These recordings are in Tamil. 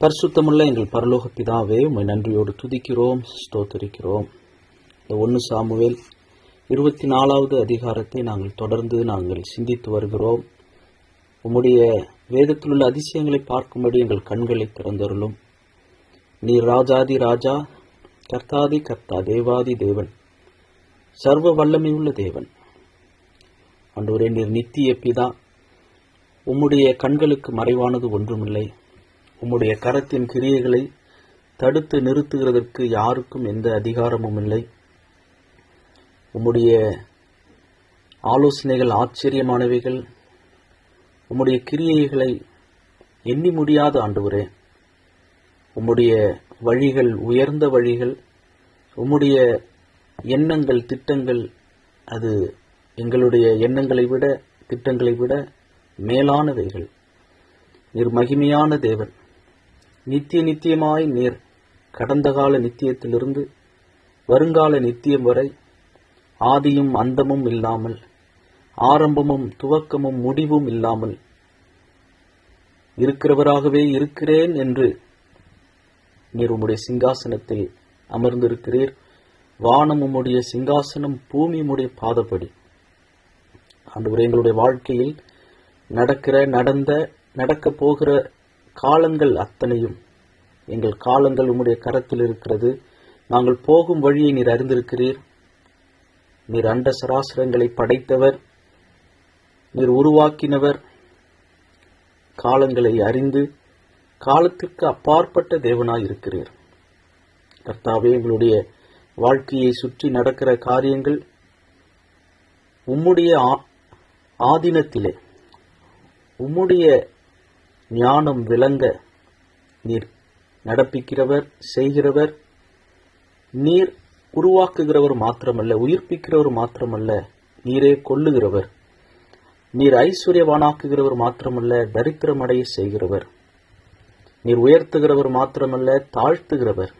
பரிசுத்தமுள்ள எங்கள் பரலோக பிதாவே, உம்மை நன்றியோடு துதிக்கிறோம், ஸ்தோத்தரிக்கிறோம். இந்த 1 சாமுவேல் 24வது அதிகாரத்தை நாங்கள் சிந்தித்து வருகிறோம். உம்முடைய வேதத்தில் உள்ள அதிசயங்களை பார்க்கும்படி எங்கள் கண்களை திறந்தருளும். நீர் ராஜாதி ராஜா, கர்த்தாதி கர்த்தா, தேவாதி தேவன், சர்வ வல்லமை உள்ள தேவன். ஆண்டவரே, நீர் நித்திய பிதா. உம்முடைய கண்களுக்கு மறைவானது ஒன்றுமில்லை. உம்முடைய கரத்தின் கிரியைகளை தடுத்து நிறுத்துகிறதற்கு யாருக்கும் எந்த அதிகாரமும் இல்லை. உம்முடைய ஆலோசனைகள் ஆச்சரியமானவைகள். உம்முடைய கிரியைகளை எண்ணி முடியாத ஆண்டவரே. உம்முடைய வழிகள் உயர்ந்த வழிகள். உம்முடைய எண்ணங்கள், திட்டங்கள், அது எங்களுடைய எண்ணங்களை விட, திட்டங்களை விட மேலானவைகள். நீர் மகிமையான தேவன். நித்தியமாய் நீர் கடந்த கால நித்தியத்திலிருந்து வருங்கால நித்தியம் வரை ஆதியும் அந்தமும் இல்லாமல், ஆரம்பமும் துவக்கமும் முடிவும் இல்லாமல் இருக்கிறவராகவே இருக்கிறேன் என்று நீர் உம்முடைய சிங்காசனத்தில் அமர்ந்திருக்கிறீர். வானம் உம்முடைய சிங்காசனம், பூமி உம்முடைய பாதப்படி. ஆண்டவரே, எங்களுடைய வாழ்க்கையில் நடக்கப் போகிற காலங்கள் அத்தனையும், எங்கள் காலங்கள் உம்முடைய கரத்தில் இருக்கிறது. நாங்கள் போகும் வழியை நீர் அறிந்திருக்கிறீர். நீர் அண்ட சராசரங்களை படைத்தவர், நீர் உருவாக்கினவர். காலங்களை அறிந்து காலத்திற்கு அப்பாற்பட்ட தேவனாய் இருக்கிறீர். கர்த்தாவே, எங்களுடைய வாழ்க்கையை சுற்றி நடக்கிற காரியங்கள் உம்முடைய ஆதீனத்திலே, உம்முடைய ஞானம் விளங்க நீர் நடப்பிக்கிறவர், செய்கிறவர். நீர் உருவாக்குகிறவர் மாத்திரமல்ல, உயிர்ப்பிக்கிறவர் மாத்திரமல்ல, நீரே கொல்லுகிறவர். நீர் ஐஸ்வர்யவானாக்குகிறவர் மாத்திரமல்ல, தரித்திரமடைய செய்கிறவர். நீர் உயர்த்துகிறவர் மாத்திரமல்ல, தாழ்த்துகிறவர்.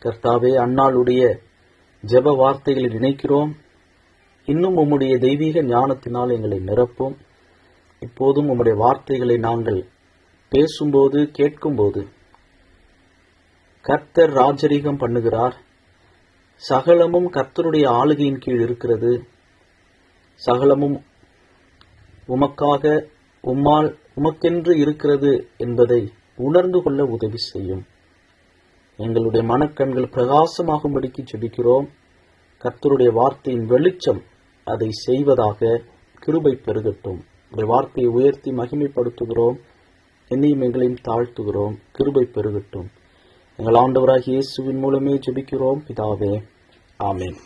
கர்த்தாவே, அன்னாளுடைய ஜெப வார்த்தைகளை நினைக்கிறோம். இன்னும் உம்முடைய தெய்வீக ஞானத்தினால் எங்களை நிரப்பும். இப்போதும் உம்முடைய வார்த்தைகளை நாங்கள் பேசும்போது, கேட்கும்போது, கர்த்தர் ராஜரீகம் பண்ணுகிறார். சகலமும் கர்த்தருடைய ஆளுகையின் கீழ் இருக்கிறது. சகலமும் உமக்காக, உம்மால், உமக்கென்று இருக்கிறது என்பதை உணர்ந்து கொள்ள உதவி செய்யும். எங்களுடைய மனக்கண்கள் பிரகாசமாகும்படிக்கு ஜெபிக்கிறோம். கர்த்தருடைய வார்த்தையின் வெளிச்சம் அதை செய்வதாக கிருபை பெருகட்டும். உங்கள் வார்த்தையை உயர்த்தி மகிமைப்படுத்துகிறோம். என்னையும் எங்களையும் தாழ்த்துகிறோம். கிருபை பெருகட்டும். எங்கள் ஆண்டவராகிய இயேசுவின் மூலமே ஜெபிக்கிறோம் பிதாவே, ஆமென்.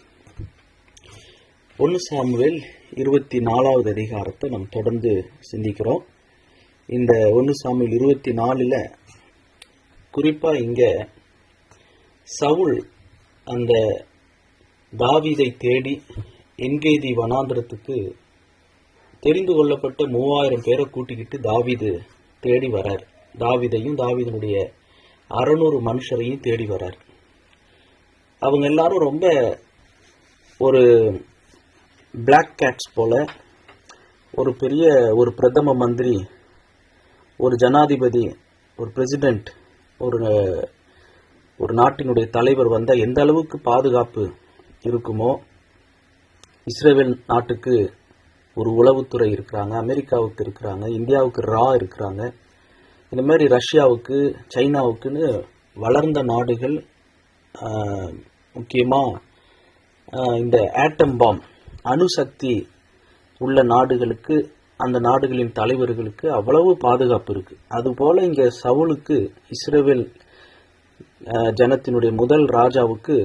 1 சாமுவேல் 24வது அதிகாரத்தை நாம் தொடர்ந்து சிந்திக்கிறோம். இந்த 1 சாமுவேல் 24ல் குறிப்பா இங்க சவுல் அந்த தாவீதை தேடி என்கேதி வனாந்திரத்துக்கு தெரிந்து கொள்ளப்பட்ட 3000 பேரை கூட்டிக்கிட்டு தாவீது தேடி வரார். தாவீதையும் தாவீதனுடைய 600 மனுஷரையும் தேடி வரார். அவங்க எல்லாரும் ரொம்ப ஒரு பிளாக் கேட்ஸ் போல, ஒரு பெரிய ஒரு பிரதம மந்திரி, ஒரு ஜனாதிபதி, ஒரு பிரசிடென்ட், ஒரு நாட்டினுடைய தலைவர் வந்தால் எந்த அளவுக்கு பாதுகாப்பு இருக்குமோ, இஸ்ரேல் நாட்டுக்கு ஒரு உளவுத்துறை இருக்கிறாங்க, அமெரிக்காவுக்கு இருக்கிறாங்க, இந்தியாவுக்கு இருக்கிறாங்க, இந்த மாதிரி ரஷ்யாவுக்கு, சைனாவுக்குன்னு வளர்ந்த நாடுகள், முக்கியமாக இந்த ஆட்டம் பாம், அணுசக்தி உள்ள நாடுகளுக்கு, அந்த நாடுகளின் தலைவர்களுக்கு அவ்வளவு பாதுகாப்பு இருக்கு. அதுபோல இங்கே சவுலுக்கு, இஸ்ரேல் ஜனத்தினுடைய முதல் ராஜாவுக்கு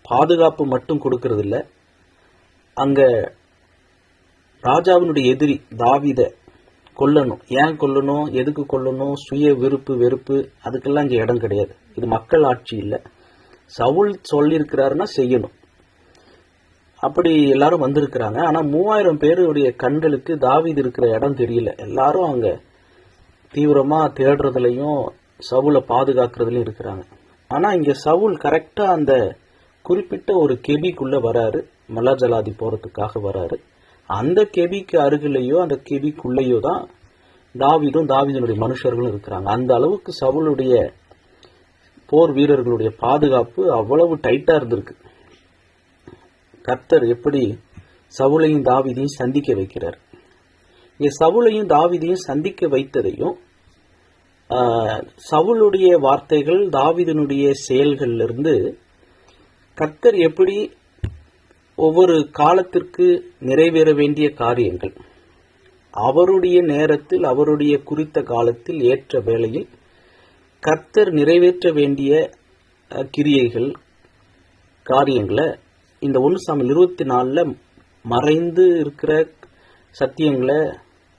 பாதுகாப்பு மட்டும் கொடுக்கறது இல்லை, அங்க ராஜாவினுடைய எதிரி தாவீதை கொல்லணும். ஏன் கொல்லணும், எதுக்கு கொல்லணும், சுய விருப்பு வெறுப்பு, அதுக்கெல்லாம் இங்கே இடம் கிடையாது. இது மக்கள் ஆட்சி இல்லை. சவுல் சொல்லியிருக்கிறாருன்னா செய்யணும். அப்படி எல்லாரும் வந்திருக்கிறாங்க. ஆனா 3000 பேருடைய கண்களுக்கு தாவீது இருக்கிற இடம் தெரியல. எல்லாரும் அங்க தீவிரமா தேடுறதுலையும் சவுலை பாதுகாக்கிறதுலையும் இருக்கிறாங்க. ஆனா இங்க சவுல் கரெக்டா அந்த குறிப்பிட்ட ஒரு கெபிக்குள்ள வராரு. மலஜலாதி போறதுக்காக வராரு. அந்த கெபிக்கு அருகிலேயோ அந்த கெபிக்குள்ளேயோ தான் தாவீதும் தாவீதினுடைய மனுஷர்களும் இருக்கிறாங்க. அந்த அளவுக்கு சவுலுடைய போர் வீரர்களுடைய பாதுகாப்பு அவ்வளவு டைட்டா இருந்திருக்கு. கர்த்தர் எப்படி சவுலையும் தாவீதையும் சந்திக்க வைக்கிறார். இங்க சவுலையும் தாவீதையும் சந்திக்க வைத்ததையும் சவுலுடைய வார்த்தைகள் தாவீதினுடைய செயல்கள்ல இருந்து கர்த்தர் எப்படி ஒவ்வொரு காலத்திற்கு நிறைவேற வேண்டிய காரியங்கள் அவருடைய நேரத்தில் அவருடைய குறித்த காலத்தில் ஏற்ற வேளையில் கர்த்தர் நிறைவேற்ற வேண்டிய கிரியைகள் காரியங்களை இந்த 1 சாமுவேல் 24 மறைந்து இருக்கிற சத்தியங்களை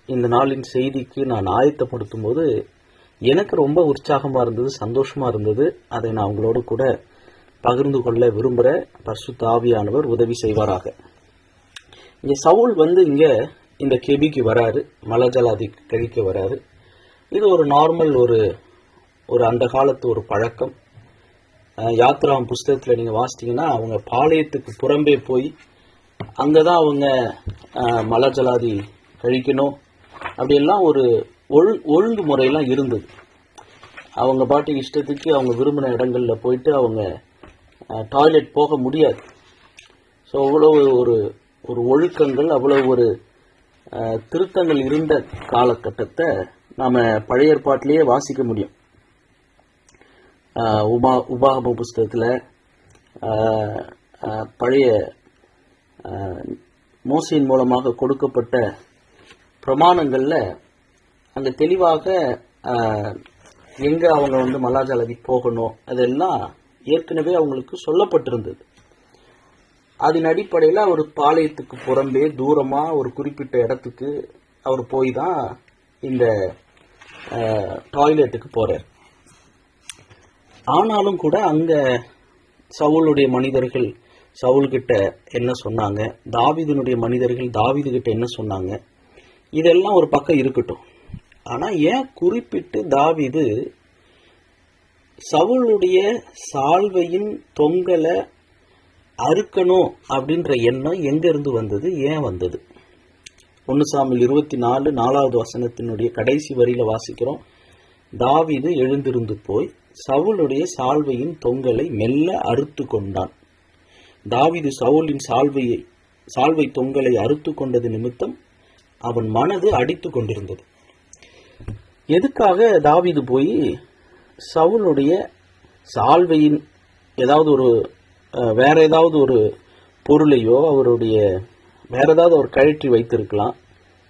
இந்த நாளின் செய்திக்கு நான் ஆயத்தப்படுத்தும் போது எனக்கு ரொம்ப உற்சாகமா இருந்தது, சந்தோஷமா இருந்தது. அதை நான் உங்களோடு கூட பகிர்ந்து கொள்ள விரும்புகிற பரிசுத்த ஆவியானவர் உதவி செய்வாராக. இங்க சவுல் இங்க இந்த கெபிக்கு வராரு, மலஜலாதி கழிக்க வராரு. இது ஒரு நார்மல் ஒரு அந்த காலத்து ஒரு பழக்கம். யாத்ராம் புஸ்தகத்துல நீங்க வாசித்தீங்கன்னா அவங்க பாளையத்துக்கு புறம்பே போய் அங்கதான் அவங்க மலஜலாதி கழிக்கணும் அப்படியெல்லாம் ஒரு ஒழுங்கு முறையெல்லாம் இருந்தது. அவங்க பாட்டுக்கு இஷ்டத்துக்கு அவங்க விரும்பின இடங்கள்ல போயிட்டு அவங்க டாய்லெட் போக முடியாது. ஸோ அவ்வளவு ஒரு ஒழுக்கங்கள், அவ்வளவு ஒரு திருத்தங்கள் இருந்த காலகட்டத்தை நாம பழைய ஏற்பாட்டிலேயே வாசிக்க முடியும். உபாகம புஸ்தகத்துல பழைய மோசையின் மூலமாக கொடுக்கப்பட்ட பிரமாணங்கள்ல அங்க தெளிவாக எங்க அவங்க மலாஜலதி போகணும் அதெல்லாம் ஏற்கனவே அவங்களுக்கு சொல்லப்பட்டிருந்தது. அதன் அடிப்படையில் அவர் பாளையத்துக்கு புறம்பே தூரமா ஒரு குறிப்பிட்ட இடத்துக்கு அவர் போய் தான் இந்த டாய்லெட்டுக்கு போறார். ஆனாலும் கூட அங்க சவுலுடைய மனிதர்கள் சவுல் கிட்ட என்ன சொன்னாங்க, தாவீதினுடைய மனிதர்கள் தாவீது கிட்ட என்ன சொன்னாங்க, இதெல்லாம் ஒரு பக்கம் இருக்கட்டும். ஆனா ஏன் குறிப்பிட்டு தாவீது சவுலுடைய சால்வையின் தொங்கலை அறுக்கணும் அப்படின்ற எண்ணம் எங்க இருந்து வந்தது, ஏன் வந்தது? 1 சாமுவேல் 24 4வது வசனத்தினுடைய கடைசி வரியில வாசிக்கிறோம், தாவீது எழுந்திருந்து போய் சவுலுடைய சால்வையின் தொங்கலை மெல்ல அறுத்து கொண்டான். தாவீது சவுலின் சால்வை தொங்கலை அறுத்து கொண்டது நிமித்தம் அவன் மனது அடித்து கொண்டிருந்தது. எதுக்காக தாவீது போய் சவுலுடைய சால்வையின் ஏதாவது வேற ஏதாவது ஒரு பொருளையோ அவருடைய வேற ஏதாவது அவர் கழற்றி வைத்திருக்கலாம்,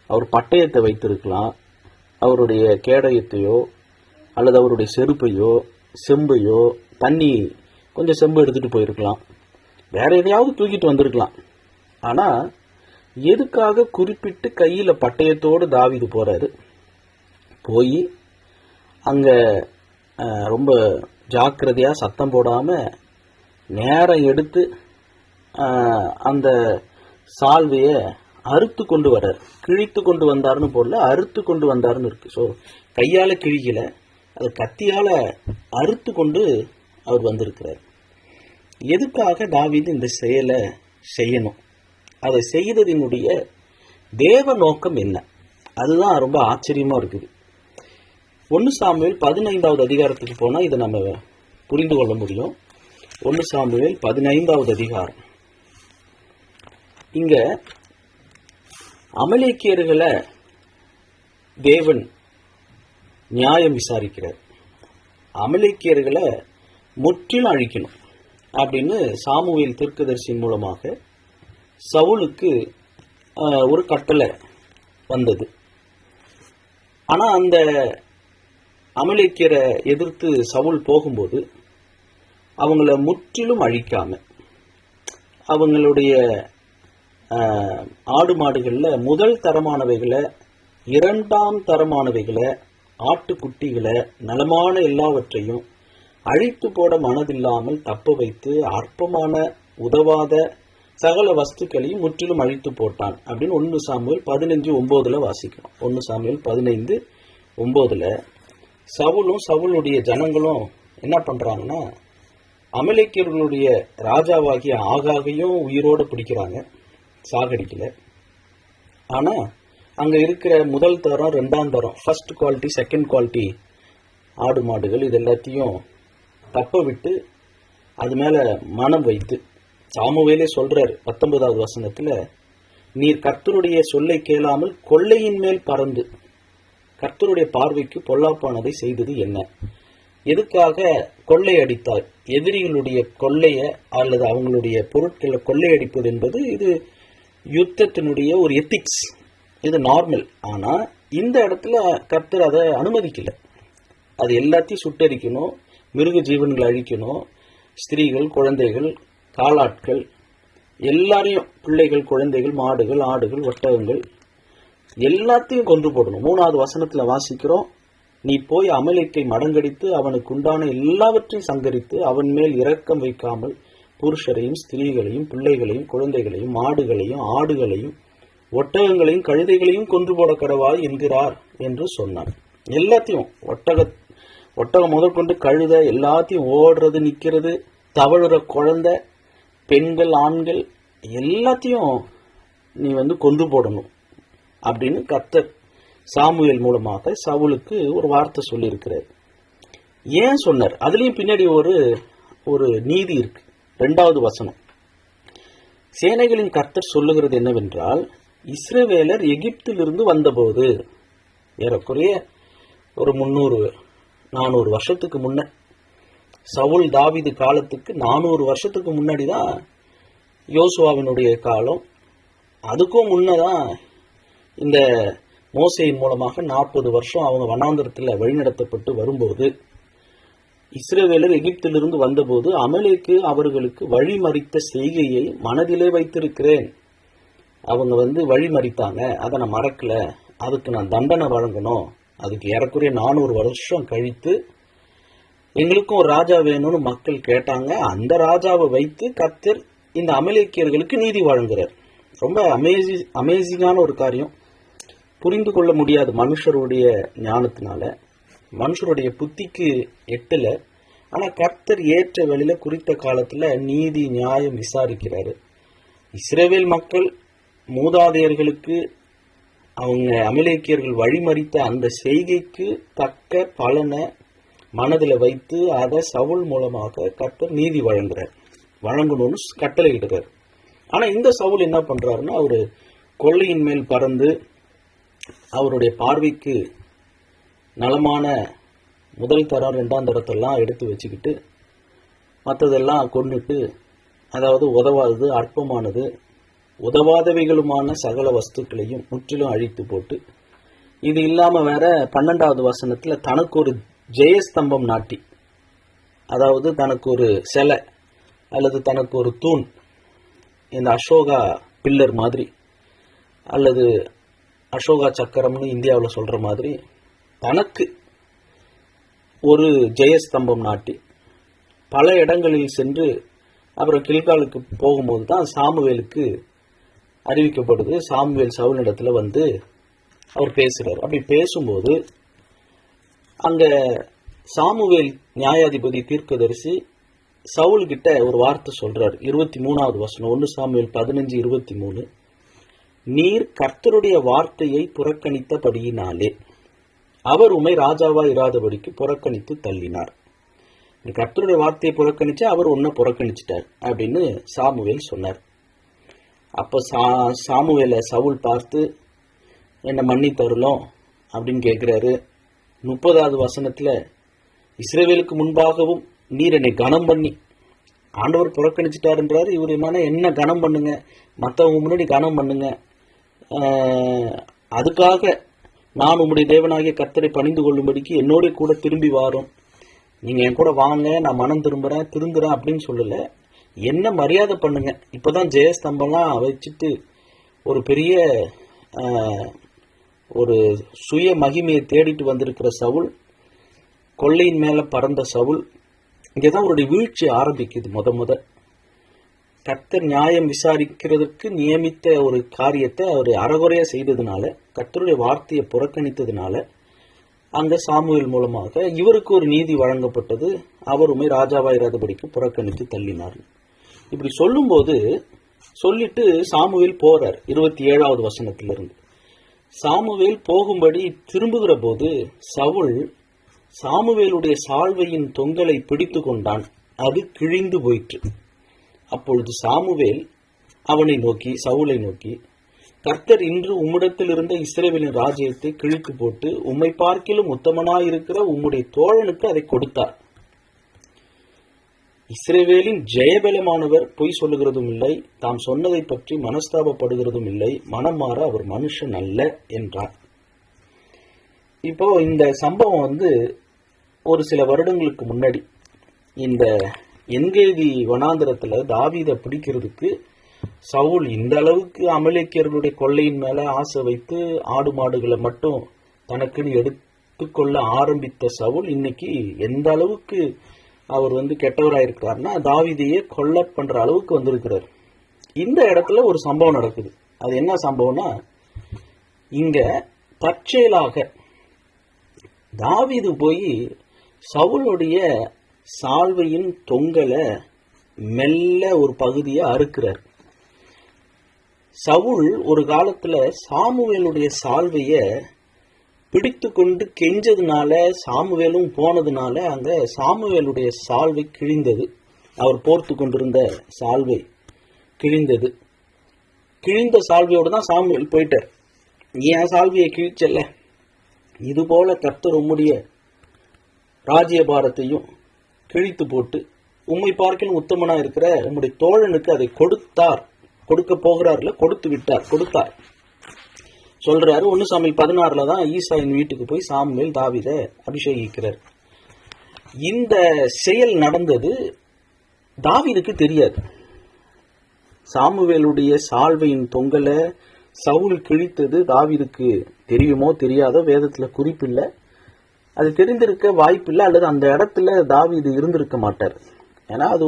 அவர் பட்டயத்தை வைத்திருக்கலாம், அவருடைய கேடயத்தையோ அல்லது அவருடைய செருப்பையோ செம்பையோ தண்ணி கொஞ்சம் செம்பு எடுத்துட்டு போயிருக்கலாம், வேற எதையாவது தூக்கிட்டு வந்திருக்கலாம். ஆனா எதுக்காக குறிப்பிட்டு கையில பட்டயத்தோடு தாவீது போறாரு? போய் அங்க ரொம்ப ஜாக்கிரதையா சத்தம் போடாம நேரம் எடுத்து அந்த சால்வைய அறுத்து கொண்டு வர்றார். கிழித்து கொண்டு வந்தாருன்னு போடல, அறுத்து கொண்டு வந்தாருன்னு இருக்கு. ஸோ கையால கிழிக்கல, அது கத்தியால அறுத்து கொண்டு அவர் வந்திருக்கிறார். எதுக்காக தாவீது இந்த செயலை செய்யணும், அதை செய்ததினுடைய தேவ நோக்கம் என்ன? அதுதான் ரொம்ப ஆச்சரியமா இருக்குது. 1 சாமுவேல் 15வது அதிகாரத்துக்கு போனா இதை நம்ம புரிந்து கொள்ள முடியும். 1 சாமுவேல் 15வது அதிகாரம். இங்க அமலேக்கியர்களை தேவன் நியாயம் விசாரிக்கிறார். அமலேக்கியர்களை முற்றிலும் அழிக்கணும் அப்படின்னு சாமுவேல் தீர்க்கதரிசியின் மூலமாக சவுலுக்கு ஒரு கட்டளை வந்தது. ஆனா அந்த அமலேக்கியரை எதிர்த்து சவுல் போகும்போது அவங்கள முற்றிலும் அழிக்காம அவங்களுடைய ஆடு மாடுகள்ல முதல் தரமானவைகளை, 2ஆம் தரமானவைகளை, ஆட்டுக்குட்டிகளை, நலமான எல்லாவற்றையும் அழித்து போட மனதில்லாமல் தப்ப வைத்து அற்பமான உதவாத சகல வஸ்துக்களையும் முற்றிலும் அழித்து போட்டான் அப்படின்னு 1 சாமுவேல் 15:9 வாசிக்கிறோம். 1 சாமுவேல் 15:9 சவுலும் சவுளுடைய ஜனங்களும் என்ன பண்றாங்கன்னா அமலேக்கியர்களுடைய ராஜாவாகிய ஆகாகையும் உயிரோட பிடிக்கிறாங்க, சாகடிக்கல. ஆனா அங்க இருக்கிற முதல் தரம், ரெண்டாம் தரம், ஃபர்ஸ்ட் குவாலிட்டி, செகண்ட் குவாலிட்டி ஆடு மாடுகள் இது எல்லாத்தையும் தப்ப விட்டு அது மேல மனம் வைத்து, சாமுவேலே சொல்றாரு 19வது வசனத்துல, நீர் கர்த்தருடைய சொல்லை கேளாமல் கொள்ளையின் மேல் பறந்து கர்த்தருடைய பார்வைக்கு பொல்லாப்பானதை செய்தது என்ன? எதுக்காக கொள்ளையடித்தார்? எதிரிகளுடைய கொள்ளைய அல்லது அவங்களுடைய பொருட்களை கொள்ளையடிப்பது என்பது இது யுத்தத்தினுடைய ஒரு எத்திக்ஸ், இது நார்மல். ஆனா இந்த இடத்துல கர்த்தர் அதை அனுமதிக்கல. அது எல்லாத்தையும் சுட்டரிக்கணும், மிருக ஜீவன்களை அழிக்கணும், ஸ்திரீகள், குழந்தைகள், காலாட்கள் எல்லாரையும், பிள்ளைகள், குழந்தைகள், மாடுகள், ஆடுகள், ஒட்டகங்கள் எல்லாத்தையும் கொன்று போடணும். 3வது வசனத்துல வாசிக்கிறோம், நீ போய் அமலேக்கை மடங்கடித்து அவனுக்கு உண்டான எல்லாவற்றையும் சங்கரித்து அவன் மேல் இரக்கம் வைக்காமல் புருஷரையும் ஸ்திரீகளையும் பிள்ளைகளையும் குழந்தைகளையும் மாடுகளையும் ஆடுகளையும் ஒட்டகங்களையும் கழுதைகளையும் கொன்று போட கடவாய் என்கிறார் என்று சொன்னார். எல்லாத்தையும், ஒட்டகம் முதற்கொண்டு கழுத எல்லாத்தையும், ஓடுறது, நிக்கிறது, தவழுற குழந்தை, பெண்கள், ஆண்கள் எல்லாத்தையும் நீ கொன்று போடணும் அப்படின்னு கர்த்தர் சாமுவேல் மூலமாக சவுலுக்கு ஒரு வார்த்தை சொல்லியிருக்கிறார். ஏன் சொன்னார்? அதுலயும் பின்னாடி ஒரு நீதி இருக்கு. 2வது வசனம், சேனைகளின் கர்த்தர் சொல்லுகிறது என்னவென்றால், இஸ்ரவேலர் எகிப்திலிருந்து வந்தபோது, ஏறக்குறைய ஒரு 300-400 வருஷத்துக்கு முன்ன, சவுல் தாவீது காலத்துக்கு 400 வருஷத்துக்கு முன்னாடி தான் யோசுவாவினுடைய காலம். அதுக்கும் முன்னதான் இந்த மோசேயின் மூலமாக 40 வருஷம் அவங்க வனாந்தரத்தில் வழிநடத்தப்பட்டு வரும்போது, இஸ்ரவேலர் எகிப்திலிருந்து வந்தபோது அமலேக்கு அவர்களுக்கு வழிமறித்த செய்கையை மனதிலே வைத்திருக்கிறேன். அவங்க வழிமறித்தாங்க, அதை நான் மறக்கல, அதுக்கு நான் தண்டனை வழங்கணும். அதுக்கு ஏறக்குறைய 400 வருஷம் கழித்து எங்களுக்கும் ஒரு ராஜா வேணும்னு மக்கள் கேட்டாங்க. அந்த ராஜாவை வைத்து கர்த்தர் இந்த அமலேக்கியர்களுக்கு நீதி வழங்குறார். ரொம்ப அமேசிங்கான ஒரு காரியம். புரிந்து கொள்ள முடியாது மனுஷருடைய ஞானத்தினால, மனுஷருடைய புத்திக்கு எட்டல. ஆனா கர்த்தர் ஏற்ற வழியில குறித்த காலத்துல நீதி நியாயம் விசாரிக்கிறாரு. இஸ்ரவேல் மக்கள் மூதாதையர்களுக்கு அவங்க அமலேக்கியர்கள் வழிமறித்த அந்த செய்கைக்கு தக்க பலனை மனதில் வைத்து அதை சவுல் மூலமாக கர்த்தர் நீதி வழங்கணும்னு கட்டளை இடுறார். ஆனா இந்த சவுல் என்ன பண்றாருன்னா, அவரு கொள்ளையின் மேல் பறந்து அவருடைய பார்வைக்கு நலமான முதல் தரம், 2ஆம் தரத்தெல்லாம் எடுத்து வச்சுக்கிட்டு மற்றதெல்லாம் கொண்டுட்டு, அதாவது உதவாதது, அற்பமானது, உதவாதவைகளுமான சகல வஸ்துக்களையும் முற்றிலும் அழித்து போட்டு, இது இல்லாம வேற 12வது வசனத்துல தனக்கு ஒரு ஜெயஸ்தம்பம் நாட்டி, அதாவது தனக்கு ஒரு சிலை அல்லது தனக்கு ஒரு தூண், இந்த அசோகா பில்லர் மாதிரி அல்லது அசோகா சக்கரம்னு இந்தியாவில் சொல்ற மாதிரி தனக்கு ஒரு ஜெயஸ்தம்பம் நாட்டி பல இடங்களில் சென்று, அப்புறம் கில்காலுக்கு போகும்போது தான் சாமுவேலுக்கு அறிவிக்கப்படுது. சாமுவேல் சவுலிடத்துல அவர் பேசுறார். அப்படி பேசும்போது அங்க சாமுவேல் நியாயாதிபதி தீர்க்கதரிசி சவுல் கிட்ட ஒரு வார்த்தை சொல்றார். 23வது வசனம், 1 சாமுவேல் 15:23, நீர் கர்த்தருடைய வார்த்தையை புறக்கணித்தபடியினாலே அவர் உம்மை ராஜாவா இராதபடிக்கு புறக்கணித்து தள்ளினார். கர்த்தருடைய வார்த்தையை புறக்கணிச்சு அவர் உன்னை புறக்கணிச்சிட்டார் அப்படின்னு சாமுவேல் சொன்னார். அப்ப சாமுவேலை சவுல் பார்த்து, என்ன மன்னி தருளோம் அப்படின்னு கேட்கிறாரு. 30வது வசனத்துல, இஸ்ரவேலுக்கு முன்பாகவும் நீர் என்னை கனம் பண்ணி, ஆண்டவர் புறக்கணிச்சிட்டாருன்றாரு. இவர் என்ன கனம் பண்ணுங்க, மற்றவங்க முன்னாடி கனம் பண்ணுங்க, அதுக்காக நான் உம்முடைய தேவனாகிய கர்த்தரை பணிந்து கொள்ளும்படிக்கு என்னோட கூட திரும்பி வாரும், நீங்க என் கூட வாங்க, நான் மனம் திருந்துறேன் அப்படின்னு சொல்லல, என்ன மரியாதை பண்ணுங்க. இப்பதான் ஜெயஸ்தம்பம்லாம் வச்சுட்டு ஒரு பெரிய ஒரு சுய மகிமையை தேடிட்டு வந்திருக்கிற சவுல், கொள்ளையின் மேல பறந்த சவுல், இங்கதான் அவருடைய வீழ்ச்சி ஆரம்பிக்குது. முத கர்த்தர் நியாயம் விசாரிக்கிறதுக்கு நியமித்த ஒரு காரியத்தை அவர் அறகுறையா செய்ததுனால, கர்த்தருடைய வார்த்தையை புறக்கணித்ததுனால அங்க சாமுவேல் மூலமாக இவருக்கு ஒரு நீதி வழங்கப்பட்டது. அவருமே ராஜாவாயிராதபடிக்கு புறக்கணித்து தள்ளினார். இப்படி சொல்லிட்டு சாமுவேல் போறார். 27வது வசனத்திலிருந்து, சாமுவேல் போகும்படி திரும்புகிற போது சவுல் சாமுவேலுடைய சால்வையின் தொங்கலை பிடித்து கொண்டான். அது கிழிந்து போயிற்று. அப்பொழுது சாமுவேல் அவனை நோக்கி, சவுலை நோக்கி, கர்த்தர் இன்று உம்மிடத்தில் இருந்த இஸ்ரவேலின் ராஜ்யத்தை கிழித்து போட்டு உம்மை பார்க்கிலும் உத்தமனாயிருக்கிற உம்முடைய தோழனுக்கு அதை கொடுத்தார். இஸ்ரவேலின் ஜெயபலமானவர் பொய் சொல்லுகிறதும் இல்லை, தாம் சொன்னதை பற்றி மனஸ்தாபப்படுகிறதும் இல்லை, மனம் மாற அவர் மனுஷன் அல்ல என்றார். இப்போ இந்த சம்பவம் ஒரு சில வருடங்களுக்கு முன்னாடி இந்த என்கேதி வனாந்திரத்துல தாவீதை பிடிக்கிறதுக்கு சவுல் இந்த அளவுக்கு அமலேக்கியர்களுடைய கொள்ளையின் மேல ஆசை வைத்து ஆடு மாடுகளை மட்டும் தனக்குன்னு எடுத்துக்கொள்ள ஆரம்பித்த சவுல் இன்னைக்கு எந்த அளவுக்கு அவர் கெட்டவராயிருக்கிறார்னா தாவீதையே கொல்ல பண்ற அளவுக்கு வந்திருக்கிறார். இந்த இடத்துல ஒரு சம்பவம் நடக்குது. அது என்ன சம்பவம்னா, இங்க தற்செயலாக தாவீது போய் சவுளுடைய சால்வையின் தொங்கலை மெல்ல ஒரு பகுதியை அறுக்கிறார். சவுல் ஒரு காலத்துல சாமுவேலுடைய சால்வைய பிடித்து கொண்டு கெஞ்சதுனால சாமுவேலும் போனதுனால அங்க சாமுவேலுடைய சால்வை கிழிந்தது. அவர் போர்த்து கொண்டிருந்த சால்வை கிழிந்தது. கிழிந்த சால்வையோடு தான் சாமுவேல் போயிட்டார். ஏன் சால்வையை கிழிச்சல்ல, இது போல கர்த்தர் உம்முடைய ராஜ்யபாரத்தையும் கிழித்து போட்டு உம்மை பார்க்கிலும் உத்தமனா இருக்கிற உம்முடைய தோழனுக்கு அதை கொடுத்தார். கொடுக்க போகிறார்ல, கொடுத்தார் சொல்றாரு. 1 சாமுவேல் 16 தான் ஈசாயின் வீட்டுக்கு போய் சாமுவேல் தாவீதை அபிஷேகிக்கிறார். இந்த செயல் நடந்தது தாவீதுக்கு தெரியாது. சாமுவேலுடைய சால்வையின் தொங்கலை சவுல் கிழித்தது தாவீதுக்கு தெரியுமோ தெரியாதோ, வேதத்துல குறிப்பில்லை. அது தெரிந்திருக்க வாய்ப்பில்லை, அல்லது அந்த இடத்துல தாவீது இருந்திருக்க மாட்டார். ஏன்னா அது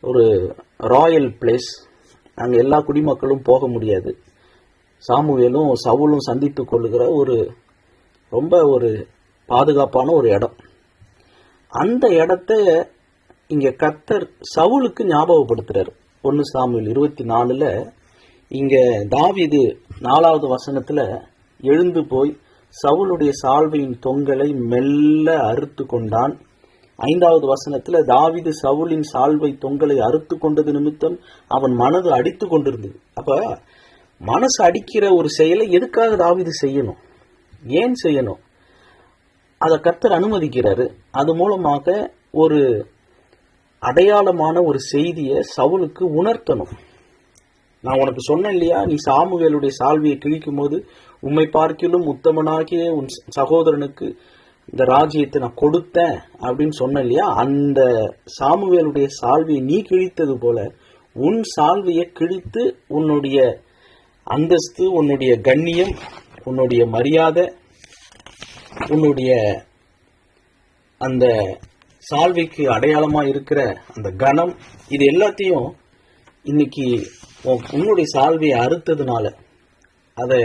ஒரு ராயல் பிளேஸ், அங்கே எல்லா குடிமக்களும் போக முடியாது. சாமுவேலும் சவுலும் சந்தித்து கொள்ளுகிற ரொம்ப பாதுகாப்பான ஒரு இடம். அந்த இடத்த இங்க கர்த்தர் சவுலுக்கு ஞாபகப்படுத்துறாரு. 1 சாமுவேல் 24 இங்க தாவீது 4வது வசனத்துல எழுந்து போய் சவுலுடைய சால்வையின் தொங்கலை மெல்ல அறுத்து கொண்டான். 5வது வசனத்துல தாவீது சவுலின் சால்வை தொங்கலை அறுத்து கொண்டது நிமித்தம் அவன் மனது அடித்து கொண்டிருந்தது. அப்ப மனசு அடிக்கிற ஒரு செயலை எதுக்காக தாவீது செய்யணும், ஏன் செய்யணும்? அதை கர்த்தர் அனுமதிக்கிறாரு. அது மூலமாக ஒரு அடையாளமான ஒரு செய்தியை சவுலுக்கு உணர்த்தணும். நான் உனக்கு சொன்னேன் இல்லையா, நீ சாமுவேலுடைய சால்வியை கிழிக்கும் போது உம்மை பார்க்கிலும் உத்தமனாகிய உன் சகோதரனுக்கு இந்த ராஜ்யத்தை நான் கொடுத்தேன் அப்படின்னு சொன்ன இல்லையா, அந்த சாமுவேலுடைய சால்வியை நீ கிழித்தது போல உன் சால்வியை கிழித்து உன்னுடைய அந்தஸ்து, உன்னுடைய கண்ணியம், உன்னுடைய மரியாதை, உன்னுடைய அந்த சால்வைக்கு அடையாளமா இருக்கிற அந்த கணம், இது எல்லாத்தையும் இன்னைக்கு உன்னுடைய சால்வையை அறுத்ததுனால அதை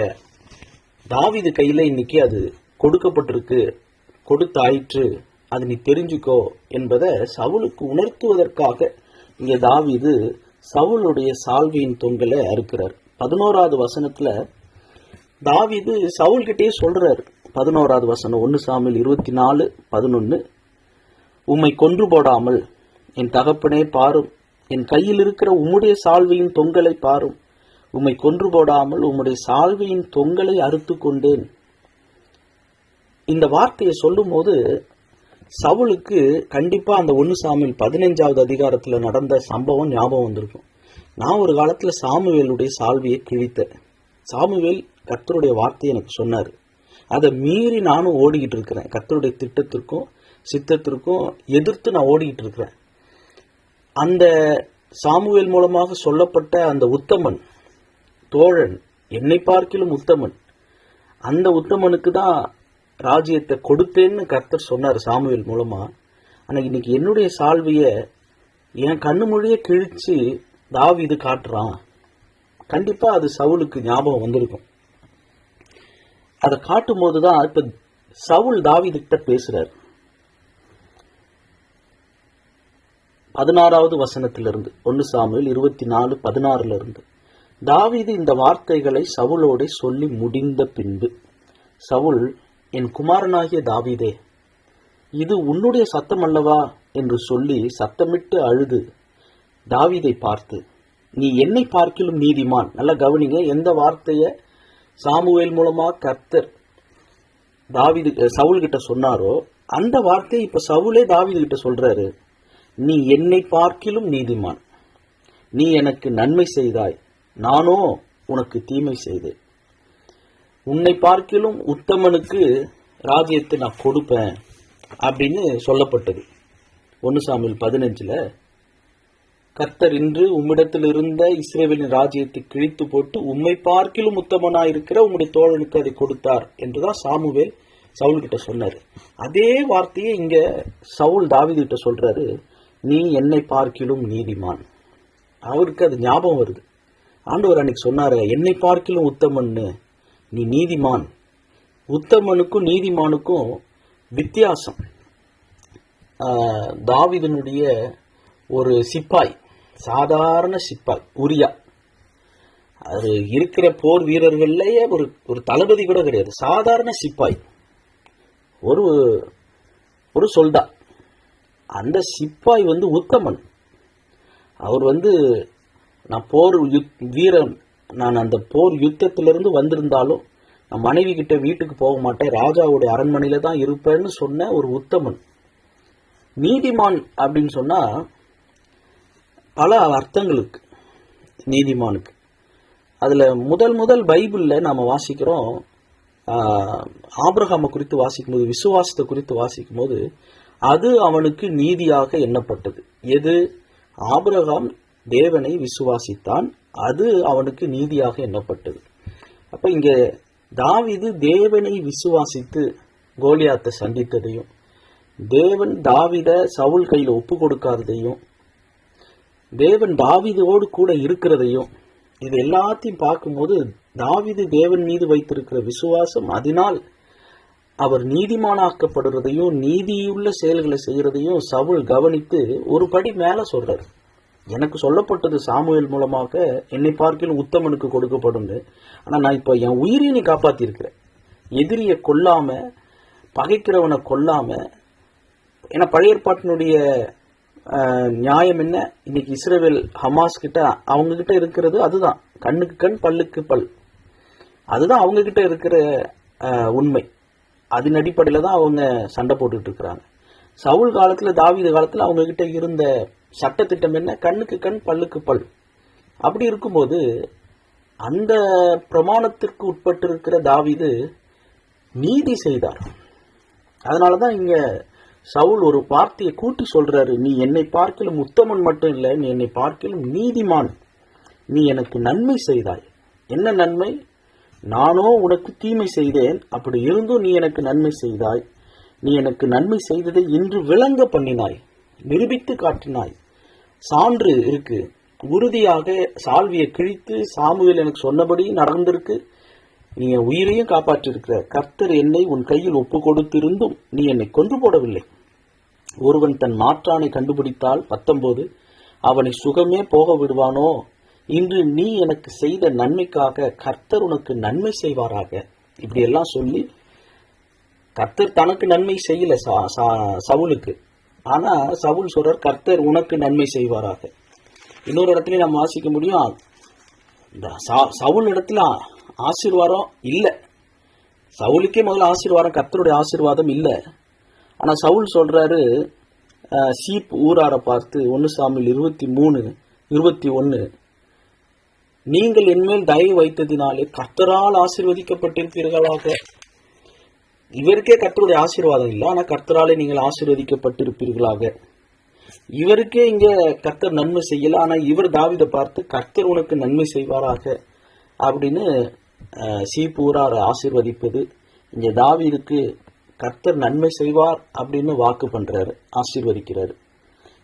தாவீது கையில இன்னைக்கு அது கொடுக்கப்பட்டிருக்கு, கொடுத்தாயிற்று, அது நீ தெரிஞ்சுக்கோ என்பதை சவுலுக்கு உணர்த்துவதற்காக இங்கே தாவீது சவுலுடைய சால்வையின் தொங்கலை அறுக்கிறார். 11வது வசனத்துல தாவீது சவுல்கிட்டே சொல்றாரு. 11வது வசனம் 1 சாமுவேல் 24:11, உம்மை கொன்று போடாமல் என் தகப்பனே பாரும், என் கையில் இருக்கிற உம்முடைய சால்வையின் தொங்கலை பாரும், உம்மை கொன்று போடாமல் உம்முடைய சால்வையின் தொங்கலை அறுத்து கொண்டேன். இந்த வார்த்தையை சொல்லும் போது சவுலுக்கு கண்டிப்பா அந்த 1 சாமுவேல் 15வது அதிகாரத்துல நடந்த சம்பவம் ஞாபகம் வந்திருக்கும். நான் ஒரு காலத்துல சாமுவேலுடைய சால்வையை கிழித்தேன். சாமுவேல் கர்த்தருடைய வார்த்தையை எனக்கு சொன்னாரு, அதை மீறி நானும் ஓடிக்கிட்டு இருக்கிறேன். கர்த்தருடைய திட்டத்திற்கும் சித்தத்திற்கும் எதிர்த்து நான் ஓடிக்கிட்டு இருக்கிறேன். அந்த சாமுவேல் மூலமாக சொல்லப்பட்ட அந்த உத்தமன், தோழன், என்னை பார்க்கிலும் உத்தமன், அந்த உத்தமனுக்கு தான் ராஜ்யத்தை கொடுத்தேன்னு கர்த்தர் சொன்னார் சாமுவேல் மூலமா. ஆனா இன்னைக்கு என்னுடைய சால்வைய என் கண்ணு மொழிய கிழிச்சு தாவீது காட்டுறான். கண்டிப்பா அது சவுலுக்கு ஞாபகம் வந்திருக்கும். அதை காட்டும் போதுதான் இப்ப சவுல் தாவீது கிட்ட பேசுறாரு. 16வது வசனத்திலிருந்து 1 சாமுவேல் 24:16 தாவீது இந்த வார்த்தைகளை சவுலோட சொல்லி முடிந்த பின்பு சவுல், என் குமாரனாகிய தாவீதே, இது உன்னுடைய சத்தம் அல்லவா என்று சொல்லி சத்தமிட்டு அழுது தாவீதை பார்த்து, நீ என்னை பார்க்கிலும் நீதிமான். நல்லா கவனிங்க, எந்த வார்த்தைய சாமுவேல் மூலமா கர்த்தர் சவுல் கிட்ட சொன்னாரோ அந்த வார்த்தையை இப்ப சவுலே தாவீது கிட்ட சொல்றாரு. நீ என்னை பார்க்கிலும் நீதிமான், நீ எனக்கு நன்மை செய்தாய், நானோ உனக்கு தீமை செய்தேன். உன்னை பார்க்கிலும் உத்தமனுக்கு ராஜ்யத்தை நான் கொடுப்பேன் அப்படின்னு சொல்லப்பட்டது. 1 சாமுவேல் 15 கர்த்தர் இன்று உம்மிடத்தில் இருந்த இஸ்ரவேலின் ராஜ்யத்தை கிழித்து போட்டு உம்மை பார்க்கிலும் உத்தமனாயிருக்கிற உம்முடைய தோழனுக்கு அதை கொடுத்தார் என்றுதான் சாமுவேல் சவுல் கிட்ட சொன்னாரு. அதே வார்த்தையை இங்க சவுல் தாவீது கிட்ட சொல்றாரு, நீ என்னை பார்க்கிலும் நீதிமான். அவருக்கு அது ஞாபகம் வருது. ஆண்டவர் அன்னைக்கு சொன்னாரு, என்னை பார்க்கிலும் உத்தமன்னு, நீ நீதிமான். உத்தமனுக்கும் நீதிமானுக்கும் வித்தியாசம். தாவீதினுடைய ஒரு சிப்பாய், சாதாரண சிப்பாய் உரியா, அது இருக்கிற போர் வீரர்கள்லயே ஒரு தளபதி கூட கிடையாது, சாதாரண சிப்பாய், ஒரு சொல்டா. அந்த சிப்பாய் உத்தமன். அவர் நான் போர் வீரன், நான் அந்த போர் யுத்தத்திலிருந்து வந்திருந்தாலும் நான் மனைவி கிட்ட வீட்டுக்கு போக மாட்டேன், ராஜாவுடைய அரண்மனையில தான் இருப்பேன்னு சொன்ன ஒரு உத்தமன். நீதிமான் அப்படின்னு சொன்னா பல அர்த்தங்களுக்கு நீதிமானுக்கு. அதுல முதல் பைபிள்ல நாம வாசிக்கிறோம், ஆபிரகாமை குறித்து வாசிக்கும் போது, விசுவாசத்தை குறித்து வாசிக்கும் போது, அது அவனுக்கு நீதியாக எண்ணப்பட்டது. எது? ஆபிரகாம் தேவனை விசுவாசித்தான், அது அவனுக்கு நீதியாக எண்ணப்பட்டது. அப்ப இங்க தாவீது தேவனை விசுவாசித்து கோலியாத்தை சந்தித்ததையும், தேவன் தாவீத சவுல் கையில ஒப்பு கொடுக்காததையும், தேவன் தாவீதோடு கூட இருக்கிறதையும், இது எல்லாத்தையும் பார்க்கும்போது தாவீது தேவன் மீது வைத்திருக்கிற விசுவாசம், அதனால் அவர் நீதிமானாக்கப்படுறதையும் நீதியுள்ள செயல்களை செய்யறதையும் சவுல் கவனித்து ஒரு படி மேல சொல்றாரு. எனக்கு சொல்லப்பட்டது சாமுவேல் மூலமாக என்னை பார்க்கிலும் உத்தமனுக்கு கொடுக்கப்படும். ஆனா நான் இப்ப என் உயிரையும் நீ காப்பாத்தி இருக்கிறேன், எதிரியை கொல்லாம, பகைக்கிறவனை கொல்லாம. ஏன்னா பழைய ஏற்பாட்டினுடைய நியாயம் என்ன? இன்னைக்கு இஸ்ரவேல் ஹமாஸ் கிட்ட, அவங்க கிட்ட இருக்கிறது அதுதான், கண்ணுக்கு கண் பல்லுக்கு பல், அதுதான் அவங்க கிட்ட இருக்கிற உண்மை. அதன் அடிப்படையில தான் அவங்க சண்டை போட்டுட்டு இருக்கிறாங்க. சவுல் காலத்துல, தாவீது காலத்துல அவங்க கிட்ட இருந்த சட்டத்திட்டம் என்ன? கண்ணுக்கு கண் பல்லுக்கு பல். அப்படி இருக்கும்போது அந்த பிரமாணத்திற்கு உட்பட்டு இருக்கிற தாவீது நீதி செய்தார். அதனாலதான் இங்க சவுல் ஒரு வார்த்தையை கூட்டி சொல்றாரு, நீ என்னை பார்க்கிலும் உத்தமன் மட்டும் இல்லை, நீ என்னை பார்க்கிலும் நீதிமான், நீ எனக்கு நன்மை செய்தாய். என்ன நன்மை? நானோ உனக்கு தீமை செய்தேன், அப்படி இருந்தும் நீ எனக்கு நன்மை செய்தாய். நீ எனக்கு நன்மை செய்ததை இன்று விளங்க பண்ணினாய், நிரூபித்து காட்டினாய். சான்று இருக்கு, உறுதியாக சால்வியை கிழித்து சாமுவேல் எனக்கு சொன்னபடி நடந்திருக்கு. நீ என் உயிரையும் காப்பாற்றிருக்கிற. கர்த்தர் என்னை உன் கையில் ஒப்பு கொடுத்திருந்தும் நீ என்னை கொன்று போடவில்லை. ஒருவன் தன் மாற்றானை கண்டுபிடித்தால் 19 அவனை சுகமே போக விடுவானோ? இன்று நீ எனக்கு செய்த நன்மைக்காக கர்த்தர் உனக்கு நன்மை செய்வாராக. இப்படி எல்லாம் சொல்லி, கர்த்தர் தனக்கு நன்மை செய்யல சவுலுக்கு, ஆனா சவுல் சொல்றார் கர்த்தர் உனக்கு நன்மை செய்வாராக. இன்னொரு இடத்துல நம்ம வாசிக்க முடியும், சவுல் இடத்துல ஆசீர்வாதம் இல்ல, சவுலுக்கே முதல்ல ஆசீர்வாதம், கர்த்தருடைய ஆசீர்வாதம் இல்ல. ஆனா சவுல் சொல்றாரு, சீப் ஊரார பார்த்து 1 சாமுவேல் 23:21, நீங்கள் என்மேல் தயவு வைத்ததினாலே கர்த்தரால் ஆசீர்வதிக்கப்பட்டிருப்பீர்களாக. இவருக்கே கர்த்தருடைய ஆசீர்வாதம் இல்லை, ஆனா கர்த்தராலே நீங்கள் ஆசீர்வதிக்கப்பட்டிருப்பீர்களாக. இவருக்கே இங்க கர்த்தர் நன்மை செய்யல, ஆனா இவர் தாவீதை பார்த்து கர்த்தர் உனக்கு நன்மை செய்வாராக அப்படின்னு சீப்பூரார் ஆசீர்வதிப்பது. இங்க தாவீதுக்கு கர்த்தர் நன்மை செய்வார் அப்படின்னு வாக்கு பண்றாரு, ஆசீர்வதிக்கிறாரு.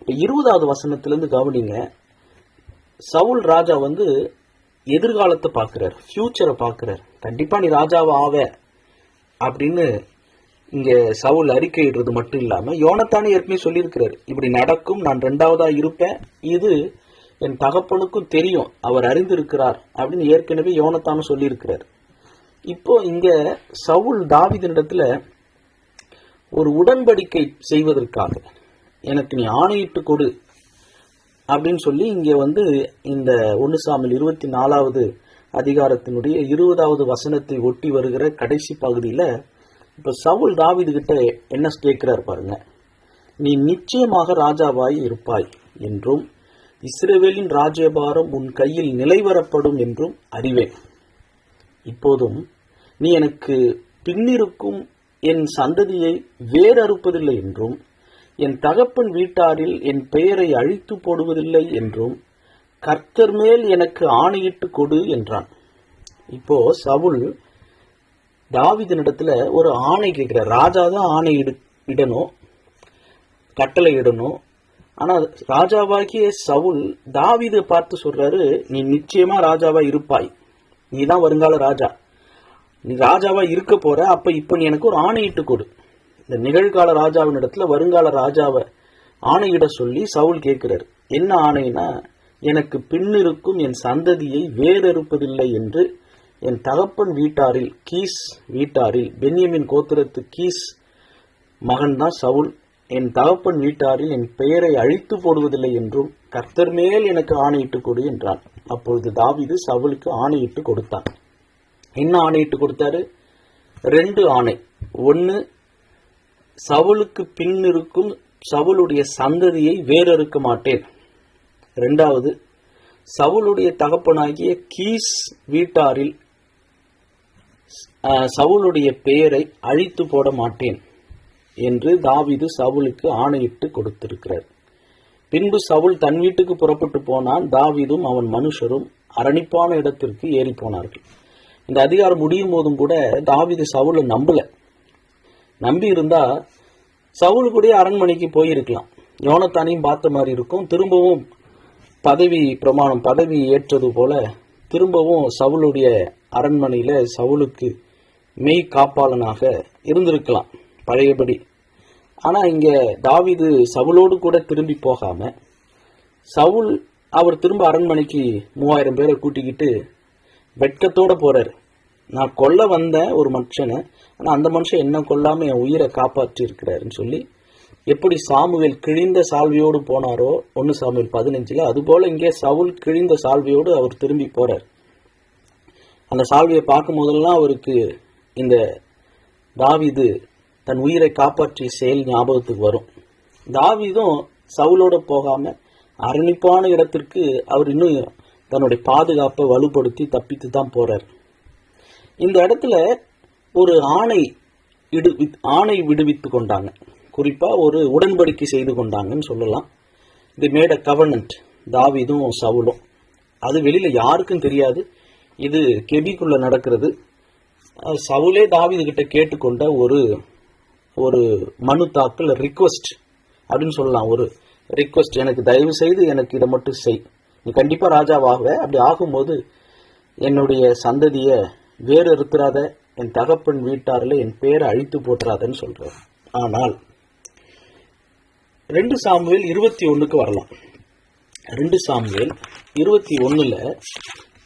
இப்ப 20வது வசனத்திலிருந்து கவனிங்க, சவுல் ராஜா எதிர்காலத்தை பார்க்கிறார், ஃபியூச்சரை பார்க்கிறார். கண்டிப்பா நீ ராஜாவா ஆவ அப்படின்னு இங்க சவுல் அறிக்கையிடுறது மட்டும் இல்லாம யோனத்தானே ஏற்கனவே சொல்லியிருக்கிறார், இப்படி நடக்கும், நான் 2வதா இருப்பேன், இது என் தகப்பனுக்கும் தெரியும், அவர் அறிந்திருக்கிறார் அப்படின்னு ஏற்கனவே யோனத்தானும் சொல்லியிருக்கிறார். இப்போ இங்க சவுல் தாவீதினிடத்துல ஒரு உடன்படிக்கை செய்வதற்காக எனக்கு நீ ஆணையிட்டு கொடு அப்படின்னு சொல்லி இங்க இந்த 1 சாமுவேல் 24வது அதிகாரத்தினுடைய 20வது வசனத்தை ஒட்டி வருகிற கடைசி பகுதியில இப்ப சவுல் தாவீது கிட்ட என்ன கேட்கிறார் பாருங்க. நீ நிச்சயமாக ராஜாவாய் இருப்பாய் என்றும் இஸ்ரவேலின் ராஜ்யபாரம் உன் கையில் நிலைவரப்படும் என்றும் அறிவேன். இப்போதும் நீ எனக்கு பின்னிருக்கும் என் சந்ததியை வேறறுப்பதில்லை என்றும் என் தகப்பன் வீட்டாரில் என் பெயரை அழித்து போடுவதில்லை என்றும் கர்த்தர் மேல் எனக்கு ஆணையிட்டு கொடு என்றான். இப்போ சவுல் தாவீதினிடத்துல ஒரு ஆணை கேட்கிறார். ராஜா தான் ஆணை இடணும், கட்டளை இடணும். ஆனா ராஜாவாகிய சவுல் தாவீதை பார்த்து சொல்றாரு, நீ நிச்சயமா ராஜாவா இருப்பாய், நீ தான் வருங்கால ராஜா, நீ ராஜாவா இருக்க போற, அப்ப இப்ப நீ எனக்கு ஒரு ஆணையிட்டு கொடு. இந்த நிகழ்கால ராஜாவின் இடத்துல வருங்கால ராஜாவை ஆணையிட சொல்லி சவுல் கேட்கிறார். என்ன ஆணைனா, எனக்கு பின்னிருக்கும் என் சந்ததியை வேறறுப்பதில்லை என்று என் தகப்பன் வீட்டாரில் கீஸ் வீட்டாரில் பென்யமின் கோத்திரத்து கீஸ் மகன் தான் சவுல், என் தகப்பன் வீட்டாரில் என் பெயரை அழித்து போடுவதில்லை என்றும் கர்த்தர் மேல் எனக்கு ஆணையிட்டு கொடு என்றான். அப்பொழுது தாவீது சவுலுக்கு ஆணையிட்டு கொடுத்தான். என்ன ஆணையிட்டு கொடுத்தாரு? 2 ஆணை. ஒன்னு, சவுலுக்கு பின் இருக்கும் சவுலுடைய சந்ததியை வேறறுக்க மாட்டேன். 2வது, சவுலுடைய தகப்பனாகிய கீஸ் வீட்டாரில் சவுலுடைய பெயரை அழித்து போட மாட்டேன் என்று தாவீது சவுலுக்கு ஆணையிட்டு கொடுத்திருக்கிறார். பின்பு சவுல் தன் வீட்டுக்கு புறப்பட்டு போனான். தாவீதும் அவன் மனுஷரும் அரணிப்பான இடத்திற்கு ஏறி போனார்கள். இந்த அதிகாரம் முடியும் போதும் கூட தாவீது சவுலை நம்பல. நம்பி இருந்தா சவுல் கூட அரண்மனைக்கு போயிருக்கலாம், யோனத்தானையும் பார்த்த மாதிரி இருக்கும். திரும்பவும் பதவி ஏற்றது போல திரும்பவும் சவுலுடைய அரண்மனையில சவுலுக்கு மெய் காப்பாளனாக இருந்திருக்கலாம் பழையபடி. ஆனா இங்க தாவீது சவுலோடு கூட திரும்பி போகாம அவர் திரும்ப அரண்மனைக்கு 3000 பேரை கூட்டிக்கிட்டு வெட்கத்தோட போறாரு. நான் கொல்ல வந்த ஒரு மனுஷனை, ஆனா அந்த மனுஷன் என்ன கொல்லாம என் உயிரை காப்பாற்றி இருக்கிறாருன்னு சொல்லி, எப்படி சாமுவேல் கிழிந்த சால்வையோடு போனாரோ 1 சாமுவேல் 15, அதுபோல இங்கே சவுல் கிழிந்த சால்வையோடு அவர் திரும்பி போறார். அந்த சால்வையை பார்க்கும் போதெல்லாம் அவருக்கு இந்த தாவீது தன் உயிரை காப்பாற்றிய செயல் ஞாபகத்துக்கு வரும். தாவீதும் சவுலோட போகாம அரணிப்பான இடத்திற்கு அவர் இன்னும் தன்னுடைய பாதுகாப்பை வலுப்படுத்தி தப்பித்து தான் போறார். இந்த இடத்துல ஒரு ஆணை விடுவித்து கொண்டாங்க. குறிப்பா ஒரு உடன்படிக்கை செய்து கொண்டாங்கன்னு சொல்லலாம். இது மேட் அ கவர்னன்ட், தாவீதும் சவுலும். அது வெளியில யாருக்கும் தெரியாது. இது கெபிக்குள்ள நடக்கிறது. சவுலே தாவீது கிட்ட கேட்டுக்கொண்ட ஒரு மனு தாக்கல், ரிக்வெஸ்ட் அப்படின்னு சொல்லலாம். ஒரு ரிக்வெஸ்ட், எனக்கு தயவு செய்து எனக்கு இதை மட்டும் செய், நீ கண்டிப்பா ராஜாவாக, அப்படி ஆகும்போது என்னுடைய சந்ததிய வேறு இருக்கிறாத, என் தகப்பன் வீட்டாரில் என் பேரை அழித்து போட்டுறாதன்னு சொல்றார். ஆனால் 2 சாமுவேல் 21க்கு வரலாம். 2 சாமுவேல் 21ல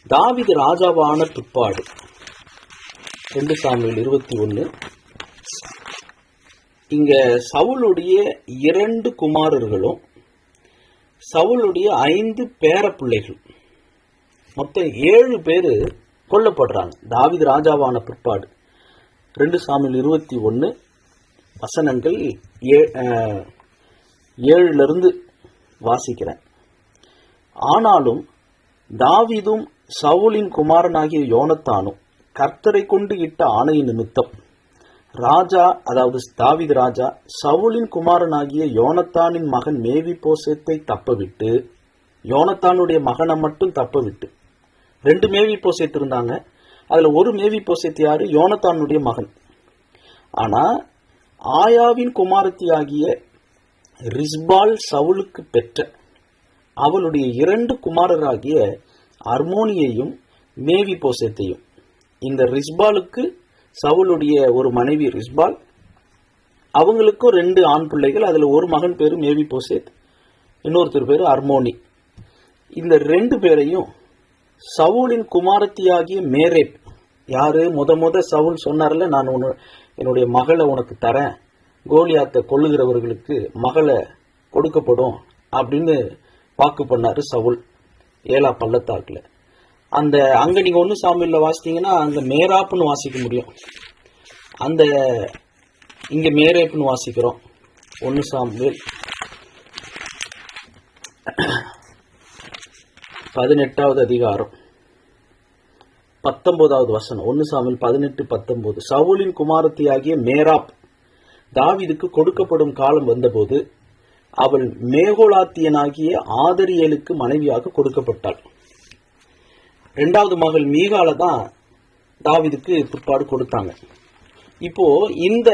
தாவீது ராஜாவான பிற்பாடு 2 சாமுவேல் 21 இங்க சவுலுடைய 2 குமாரர்களும் சவுலுடைய 5 பேர பிள்ளைகள், மொத்தம் 7 பேரு கொல்லப்படுறாங்க தாவீது ராஜாவான பிற்பாடு. 2 சாமுவேல் 21 வசனங்கள் 7 வாசிக்கிறேன். ஆனாலும் தாவீதும் சவுலின் குமாரனாகிய யோனத்தானும் கர்த்தரை கொண்டு இட்ட ஆணையின் நிமித்தம் ராஜா, அதாவது தாவீது ராஜா, சவுலின் குமாரனாகிய யோனத்தானின் மகன் மேவிபோசேத்தை தப்பவிட்டு, யோனத்தானுடைய மகனை மட்டும் தப்பவிட்டு, 2 மேவிபோசேத் இருந்தாங்க. அதுல ஒரு மேவிபோசேத் யாரு? யோனத்தானுடைய மகன். ஆனா ஆயாவின் குமாரத்தியாகிய ரிஸ்பால் சவுலுக்கு பெற்ற அவளுடைய 2 குமாரராகிய அர்மோனியையும் மேவிபோசேத்தையும். இந்த ரிஸ்பாலுக்கு சவுலுடைய ஒரு மனைவி ரிஸ்பால், அவங்களுக்கும் 2 ஆண் பிள்ளைகள். அதுல ஒரு மகன் பேரு மேவிபோசேத், இன்னொருத்தர் பேரு அர்மோனி. இந்த 2 பேரையும் சவுலின் குமாரத்தியாகிய மேரேப், யாரு முத சவுல் சொன்னார்ல, நான் என்னுடைய மகளை உனக்கு தரேன், கோலியாத்தை கொள்ளுகிறவர்களுக்கு மகளை கொடுக்கப்படும் அப்படின்னு வாக்கு பண்ணாரு சவுல் ஏலா பள்ளத்தாக்குல. அந்த அங்க நீங்க 1 சாமுவேல்ல வாசித்தீங்கன்னா அங்க மேராப்னு வாசிக்க முடியும், அந்த இங்க மேரேப்னு வாசிக்கிறோம். 1 சாமுவேல் 18வது அதிகாரம் 19வது வசனம். 1 சாமுவேல் 18:19. சவுலின் குமாரத்தியாகிய மேராப் தாவீதுக்கு கொடுக்கப்படும் காலம் வந்தபோது அவள் மேகோலாத்தியனாகிய ஆதரியேலுக்கு மனைவியாக கொடுக்கப்பட்டாள். 2வது மகள் மீகால தான் தாவீதுக்கு பிற்பாடு கொடுத்தாங்க. இப்போ இந்த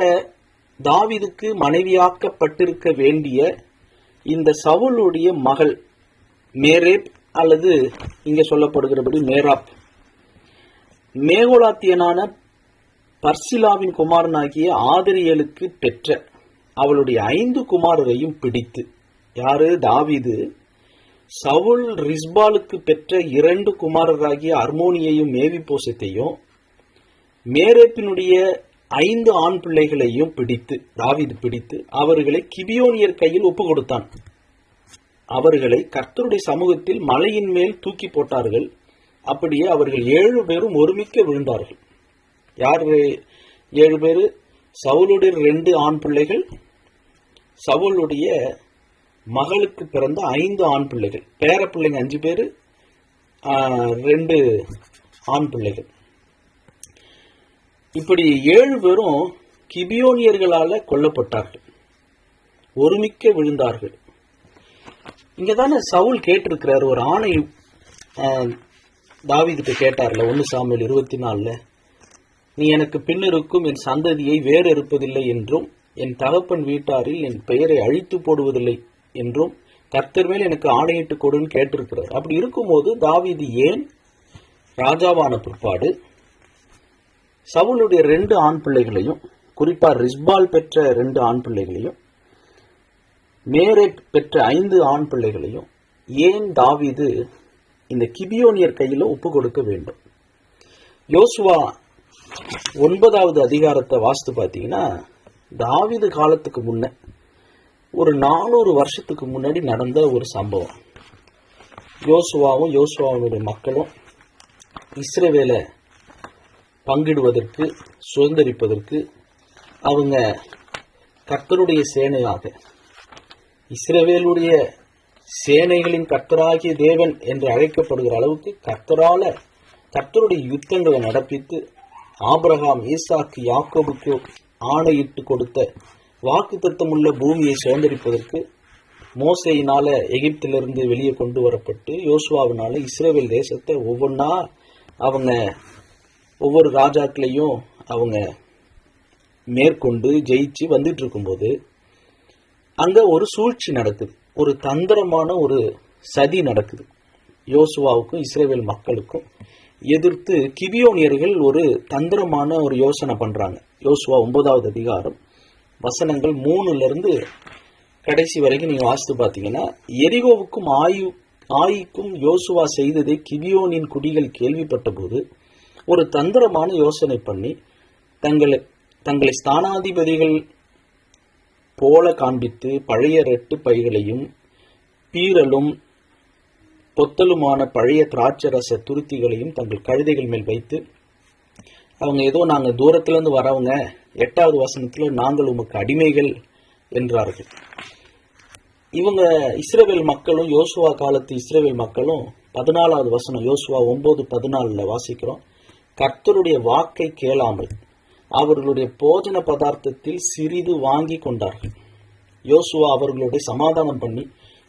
தாவீதுக்கு மனைவியாக்கப்பட்டிருக்க வேண்டிய இந்த சவுலுடைய மகள் மேரேப் அல்லது இங்க சொல்லப்படுகிறபடி மேராப், மேகோலாத்தியனான பர்சிலாவின் குமாரனாகிய ஆதரியேலுக்கு பெற்ற அவளுடைய 5 குமாரரையும் பிடித்து, யாரு தாவீது சவுல் ரிஸ்பாலுக்கு பெற்ற 2 குமாரராகிய அர்மோனியையும் மேவிபோசத்தையும் மேரேப்பினுடைய 5 ஆண் பிள்ளைகளையும் தாவீது பிடித்து அவர்களை கிபியோனியர் கையில் ஒப்பு கொடுத்தான். அவர்களை கர்த்தருடைய சமூகத்தில் மலையின் மேல் தூக்கி போட்டார்கள். அப்படியே அவர்கள் 7 பேரும் ஒருமிக்க விழுந்தார்கள். யார் 7 பேரு? சவுலுடைய 2 ஆண் பிள்ளைகள், சவுலுடைய மகளுக்கு பிறந்த 5 ஆண் பிள்ளைகள், பேர பிள்ளைங்க 5 பேரு, 2 ஆண் பிள்ளைகள். இப்படி 7 பேரும் கிபியோனியர்களால கொல்லப்பட்டார்கள், ஒருமிக்க விழுந்தார்கள். இங்கதானே சவுல் கேட்டிருக்கிறார், ஒரு ஆணை தாவீதுக்கு கேட்டார்ல 1 சாமுவேல் 24. நீ எனக்கு பின்னிருக்கும் என் சந்ததியை வேறு இருப்பதில்லை என்றும் என் தகப்பன் வீட்டாரில் என் பெயரை அழித்து போடுவதில்லை என்றும் கர்த்தர் மேல் எனக்கு ஆணையிட்டு கொடுன்னு கேட்டிருக்கிறார். அப்படி இருக்கும்போது தாவீது ஏன் ராஜாவான பிற்பாடு சவுலுடைய 2 ஆண் பிள்ளைகளையும், குறிப்பா ரிஸ்பால் பெற்ற 2 ஆண் பிள்ளைகளையும் மேரேப் பெற்ற 5 ஆண் பிள்ளைகளையும் ஏன் தாவீது இந்த கிபியோனியர் கையில ஒப்பு கொடுக்க வேண்டும்? யோசுவா 9வது அதிகாரத்தை வாசித்து பார்த்தீங்கன்னா, தாவீது காலத்துக்கு முன்ன ஒரு 400 வருஷத்துக்கு முன்னாடி நடந்த ஒரு சம்பவம். யோசுவாவுடைய மக்களும் இஸ்ரவேலை பங்கிடுவதற்கு, சுதந்திரிப்பதற்கு அவங்க கர்த்தருடைய சேனையாக, இஸ்ரவேலுடைய சேனைகளின் கர்த்தராகிய தேவன் என்று அழைக்கப்படுகிற அளவுக்கு கர்த்தருடைய யுத்தங்களை நடப்பித்து ஆபிரகாம், ஈசாக்கு, யாக்கோபுக்கு ஆணையிட்டு கொடுத்த வாக்குத்தத்தமுள்ள பூமியை சுதந்திரிப்பதற்கு மோசேயினால எகிப்திலிருந்து வெளியே கொண்டு வரப்பட்டு யோசுவாவினால இஸ்ரவேல் தேசத்தை ஒவ்வொன்றா அவங்க ஒவ்வொரு ராஜாக்களையும் அவங்க மேற்கொண்டு ஜெயிச்சு வந்துட்டு இருக்கும்போது அங்க ஒரு சூழ்ச்சி நடக்குது, ஒரு தந்திரமான ஒரு சதி நடக்குது. யோசுவாவுக்கும் இஸ்ரவேல் மக்களுக்கும் எதிர்த்து கிபியோனியர்கள் ஒரு தந்திரமான ஒரு யோசனை பண்றாங்க. யோசுவா 9வது அதிகாரம் வசனங்கள் 3 கடைசி வரைக்கும் நீங்க வாசித்து பார்த்தீங்கன்னா, எரிகோவுக்கும் ஆயிக்கும் யோசுவா செய்ததை கிபியோனின் குடிகள் கேள்விப்பட்ட போது ஒரு தந்திரமான யோசனை பண்ணி தங்களை ஸ்தானாதிபதிகள் போல காண்பித்து பழைய ரெட்டு பைகளையும் பீரலும் பொத்தலுமான பழைய திராட்சரச துருத்திகளையும் தங்கள் கழுதைகள் மேல் வைத்து, அவங்க ஏதோ நாங்கள் தூரத்திலிருந்து வரவங்க, 8வது வசனத்துல நாங்கள் உமக்கு அடிமைகள் என்றார்கள். இவங்க இஸ்ரவேல் மக்களும், யோசுவா காலத்து இஸ்ரவேல் மக்களும் 14வது வசனம் யோசுவா 9:14 வாசிக்கிறோம். கர்த்தருடைய வாக்கை கேளாமல் அவர்களுடைய போஜன பதார்த்தத்தில் சிறிது வாங்கி கொண்டார்கள். யோசுவா அவர்களுடைய சமாதானம் பண்ணி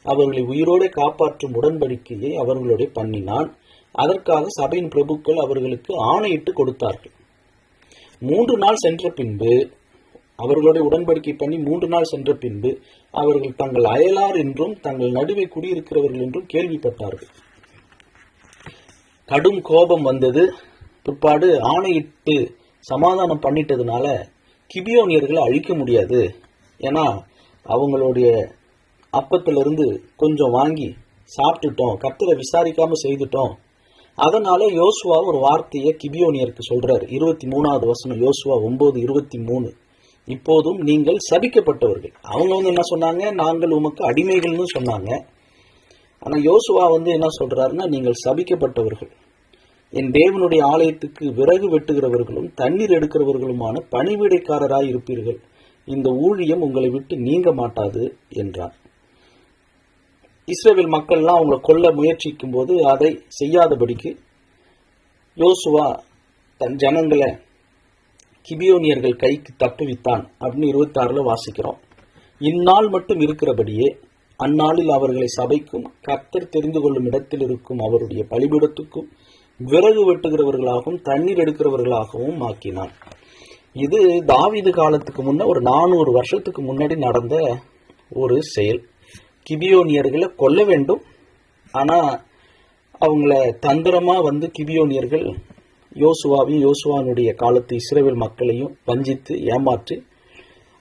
அவர்களை உயிரோடு காப்பாற்றும் உடன்படிக்கையை அவர்களுடைய பண்ணினான். அதற்காக சபையின் பிரபுக்கள் அவர்களுக்கு ஆணையிட்டு கொடுத்தார்கள். 3 நாள் சென்ற பின்பு, அவர்களுடைய உடன்படிக்கை பண்ணி 3 நாள் சென்ற பின்பு அவர்கள் தங்கள் அயலார் என்றும் தங்கள் நடுவே குடியிருக்கிறவர்கள் என்றும் கேள்விப்பட்டார்கள். கடும் கோபம் வந்தது. பிற்பாடு ஆணையிட்டு சமாதானம் பண்ணிட்டதுனால கிபியோனியர்களை அழிக்க முடியாது. ஏன்னா அவங்களுடைய அப்பத்திலிருந்து கொஞ்சம் வாங்கி சாப்பிட்டுட்டோம், கர்த்தரை விசாரிக்காம செய்துட்டோம். அதனால யோசுவா ஒரு வார்த்தையை கிபியோனியருக்கு சொல்றாரு. 23வது வசனம், யோசுவா 9:23. இப்போதும் நீங்கள் சபிக்கப்பட்டவர்கள். அவங்க என்ன சொன்னாங்க, நாங்கள் உமக்கு அடிமைகள்னு சொன்னாங்க. ஆனா யோசுவா என்ன சொல்றாருன்னா, நீங்கள் சபிக்கப்பட்டவர்கள், என் தேவனுடைய ஆலயத்துக்கு விறகு வெட்டுகிறவர்களும் தண்ணீர் எடுக்கிறவர்களுமான பணிவிடைக்காரராய் இருப்பீர்கள். இந்த ஊழியம் உங்களை விட்டு நீங்க மாட்டாது என்றார். இஸ்ரவேல் மக்கள்லாம் அவங்களை கொல்ல முயற்சிக்கும் போது அதை செய்யாதபடிக்கு யோசுவா தன் ஜனங்களை கிபியோனியர்கள் கைக்கு தப்புவித்தான் அப்படின்னு 26 வாசிக்கிறோம். இந்நாள் மட்டும் இருக்கிறபடியே அந்நாளில் அவர்களை சபைக்கும் கர்த்தர் தெரிந்து கொள்ளும் இடத்தில் இருக்கும் அவருடைய பலிபீடத்துக்கும் விறகு வெட்டுகிறவர்களாகவும் தண்ணீர் எடுக்கிறவர்களாகவும் ஆக்கினான். இது தாவீது காலத்துக்கு முன்ன ஒரு 400 வருஷத்துக்கு முன்னாடி நடந்த ஒரு செயல். கிபியோனியர்களை கொல்ல வேண்டும், ஆனா அவங்கள தந்திரமா கிபியோனியர்கள் யோசுவாவையும் யோசுவானுடைய காலத்து இஸ்ரவேல் மக்களையும் வஞ்சித்து ஏமாற்றி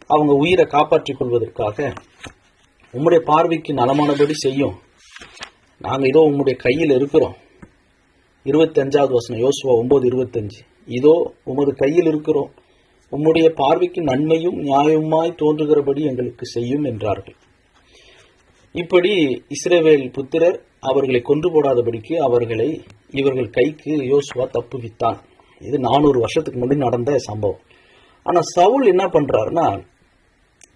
அவங்க உயிரை காப்பாற்றிக் கொள்வதற்காக, உம்முடைய பார்வைக்கு நலமானபடி செய்யும், நாங்க இதோ உம்முடைய கையில் இருக்கிறோம். 25வது வசனம், யோசுவா 9:25. இதோ உமது கையில் இருக்கிறோம், உம்முடைய பார்வைக்கு நன்மையும் நியாயமாய் தோன்றுகிறபடி எங்களுக்கு செய்யும் என்றார்கள். இப்படி இஸ்ரவேல் புத்திரர் அவர்களை கொன்று போடாதபடிக்கு அவர்களை இவர்கள் கைக்கு யோசுவா தப்புவித்தான். இது 400 வருஷத்துக்கு முன்னாடி நடந்த சம்பவம். ஆனா சவுல் என்ன பண்றாருன்னா,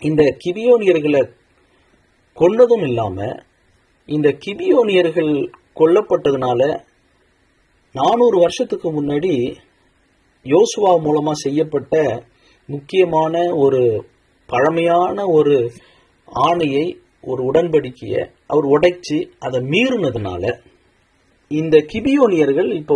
இந்த கிபியோனியர்களை கொன்னதும் இல்லாம இந்த கிபியோனியர்கள் கொல்லப்பட்டதுனால 400 வருஷத்துக்கு முன்னாடி யோசுவா மூலமா செய்யப்பட்ட முக்கியமான ஒரு பழமையான ஒரு ஆணையை, ஒரு உடன்படிக்கையை அவர் உடைச்சு அதை மீறினதுனால இந்த கிபியோனியர்கள் இப்ப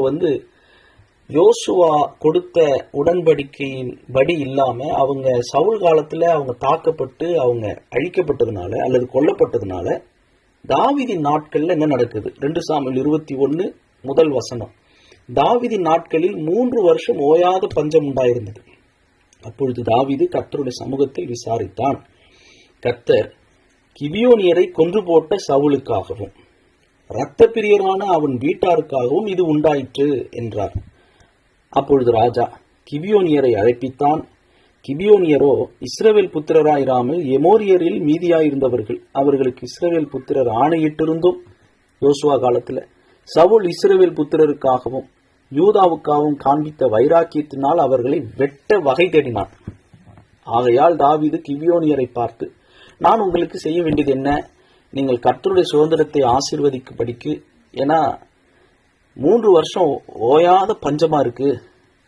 யோசுவா கொடுத்த உடன்படிக்கையின் படி இல்லாம அவங்க சவுல் காலத்துல அவங்க தாக்கப்பட்டு அவங்க அழிக்கப்பட்டதுனால அல்லது கொல்லப்பட்டதுனால தாவீதின் நாட்கள்ல என்ன நடக்குது? 2 சாமுவேல் 21 முதல் வசனம். தாவீதின் நாட்களில் 3 வருஷம் ஓயாத பஞ்சம் உண்டாயிருந்தது. அப்பொழுது தாவீது கர்த்தருடைய சமூகத்தில் விசாரித்தான். கர்த்தர் கிபியோனியரை கொன்று போட்ட சவுலுக்காகவும் இரத்த பிரியரான அவன் வீட்டாருக்காகவும் இது உண்டாயிற்று என்றார். அப்பொழுது ராஜா கிபியோனியரை அழைப்பித்தான். கிபியோனியரோ இஸ்ரவேல் புத்திரராயிராமல் எமோரியரில் மீதியாயிருந்தவர்கள். அவர்களுக்கு இஸ்ரவேல் புத்திரர் ஆணையிட்டிருந்தும் யோசுவா காலத்துல சவுல் இஸ்ரவேல் புத்திரருக்காகவும் யூதாவுக்காகவும் காண்பித்த வைராக்கியத்தினால் அவர்களை வெட்ட வகை தேடினான். ஆகையால் தாவீது கிபியோனியரை பார்த்து, நான் உங்களுக்கு செய்ய வேண்டியது என்ன? நீங்கள் கர்த்தருடைய சுதந்திரத்தை ஆசீர்வதிக்கும்படிக்கு, ஏன்னா 3 வருஷம் ஓயாத பஞ்சமா இருக்கு,